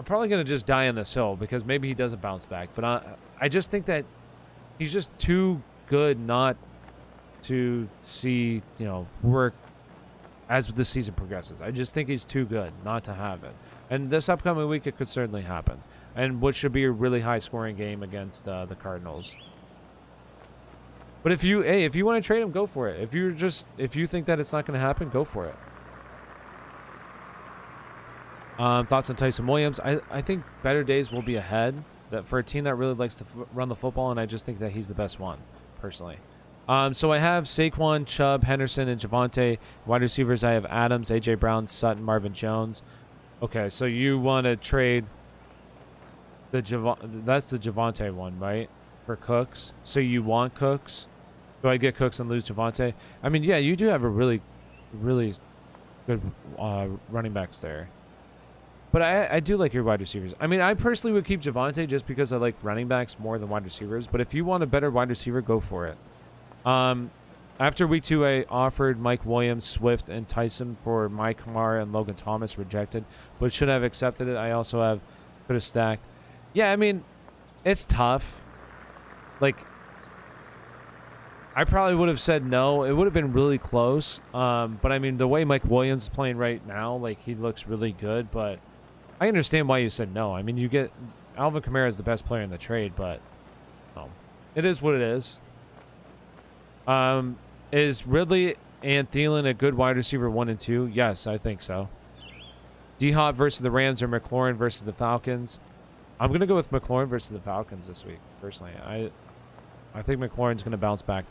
probably going to just die on this hill because maybe he doesn't bounce back, but I just think that he's just too good not to see, work as the season progresses. I just think he's too good not to have it. And this upcoming week, it could certainly happen. And what should be a really high-scoring game against the Cardinals. But if you want to trade him, go for it. If you think that it's not going to happen, go for it. Thoughts on Tyson Williams? I think better days will be ahead. That for a team that really likes to run the football, and I just think that he's the best one, personally. So I have Saquon, Chubb, Henderson, and Javonte. Wide receivers, I have Adams, A.J. Brown, Sutton, Marvin Jones. Okay, so you want to trade that's the Javonte one, right? For Cooks. So you want Cooks? Do I get Cooks and lose Javonte? I mean, yeah, you do have a really, really good running backs there. But I do like your wide receivers. I mean, I personally would keep Javonte just because I like running backs more than wide receivers. But if you want a better wide receiver, go for it. After week 2, I offered Mike Williams, Swift, and Tyson for Mike Kamara and Logan Thomas, rejected, but should have accepted it. I also could have stacked. Yeah, I mean, it's tough. Like, I probably would have said no. It would have been really close. But I mean, the way Mike Williams is playing right now, like, he looks really good. But I understand why you said no. I mean, you get Alvin Kamara is the best player in the trade, but it is what it is. Is Ridley and Thielen a good wide receiver 1 and 2? Yes, I think so. D-Hop versus the Rams or McLaurin versus the Falcons? I'm going to go with McLaurin versus the Falcons this week, personally. I think McLaurin's going to bounce back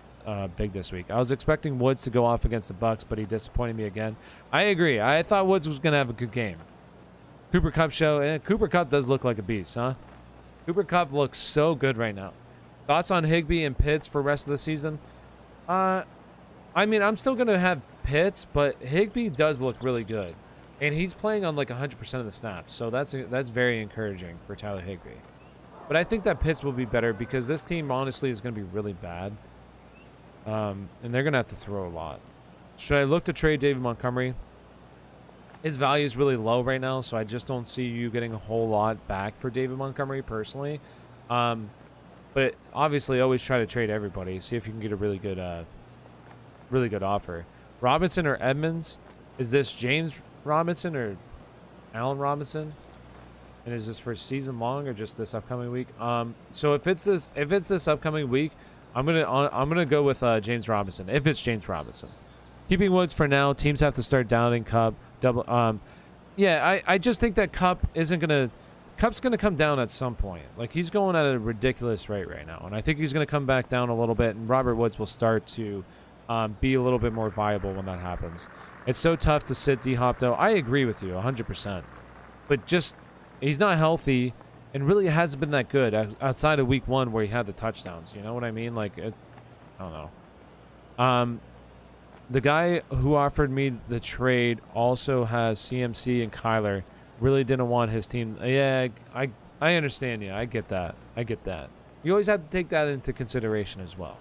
big this week. I was expecting Woods to go off against the Bucs, but he disappointed me again. I agree. I thought Woods was going to have a good game. Cooper Kupp show. Cooper Kupp does look like a beast, huh? Cooper Kupp looks so good right now. Thoughts on Higbee and Pitts for the rest of the season? I mean, I'm still going to have Pitts, but Higbee does look really good. And he's playing on like 100% of the snaps. So that's very encouraging for Tyler Higbee. But I think that Pitts will be better because this team, honestly, is going to be really bad. And they're going to have to throw a lot. Should I look to trade David Montgomery? His value is really low right now, so I just don't see you getting a whole lot back for David Montgomery personally. But obviously, always try to trade everybody. See if you can get a really good offer. Robinson or Edmonds? Is this James Robinson or Allen Robinson? And is this for season long or just this upcoming week? So if it's this upcoming week, I'm gonna go with James Robinson. If it's James Robinson, keeping Woods for now. Teams have to start downing Kupp. Yeah, I just think that Kupp's gonna come down at some point. Like, he's going at a ridiculous rate right now, and I think he's gonna come back down a little bit. And Robert Woods will start to be a little bit more viable when that happens. It's so tough to sit D-Hop, though. I agree with you 100%. But just, he's not healthy and really hasn't been that good outside of week 1 where he had the touchdowns. You know what I mean? Like, I don't know. The guy who offered me the trade also has CMC and Kyler. Really didn't want his team. Yeah, I understand you. I get that. You always have to take that into consideration as well.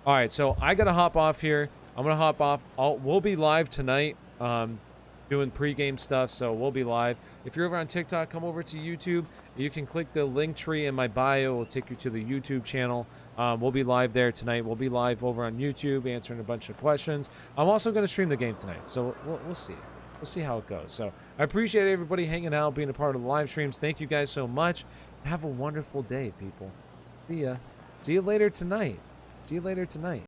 All right, so I got to hop off here. I'm going to hop off. We'll be live tonight doing pregame stuff, so we'll be live. If you're over on TikTok, come over to YouTube. You can click the link tree in my bio. It will take you to the YouTube channel. We'll be live there tonight. We'll be live over on YouTube answering a bunch of questions. I'm also going to stream the game tonight, so we'll see. We'll see how it goes. So I appreciate everybody hanging out, being a part of the live streams. Thank you guys so much. Have a wonderful day, people. See ya. See you later tonight.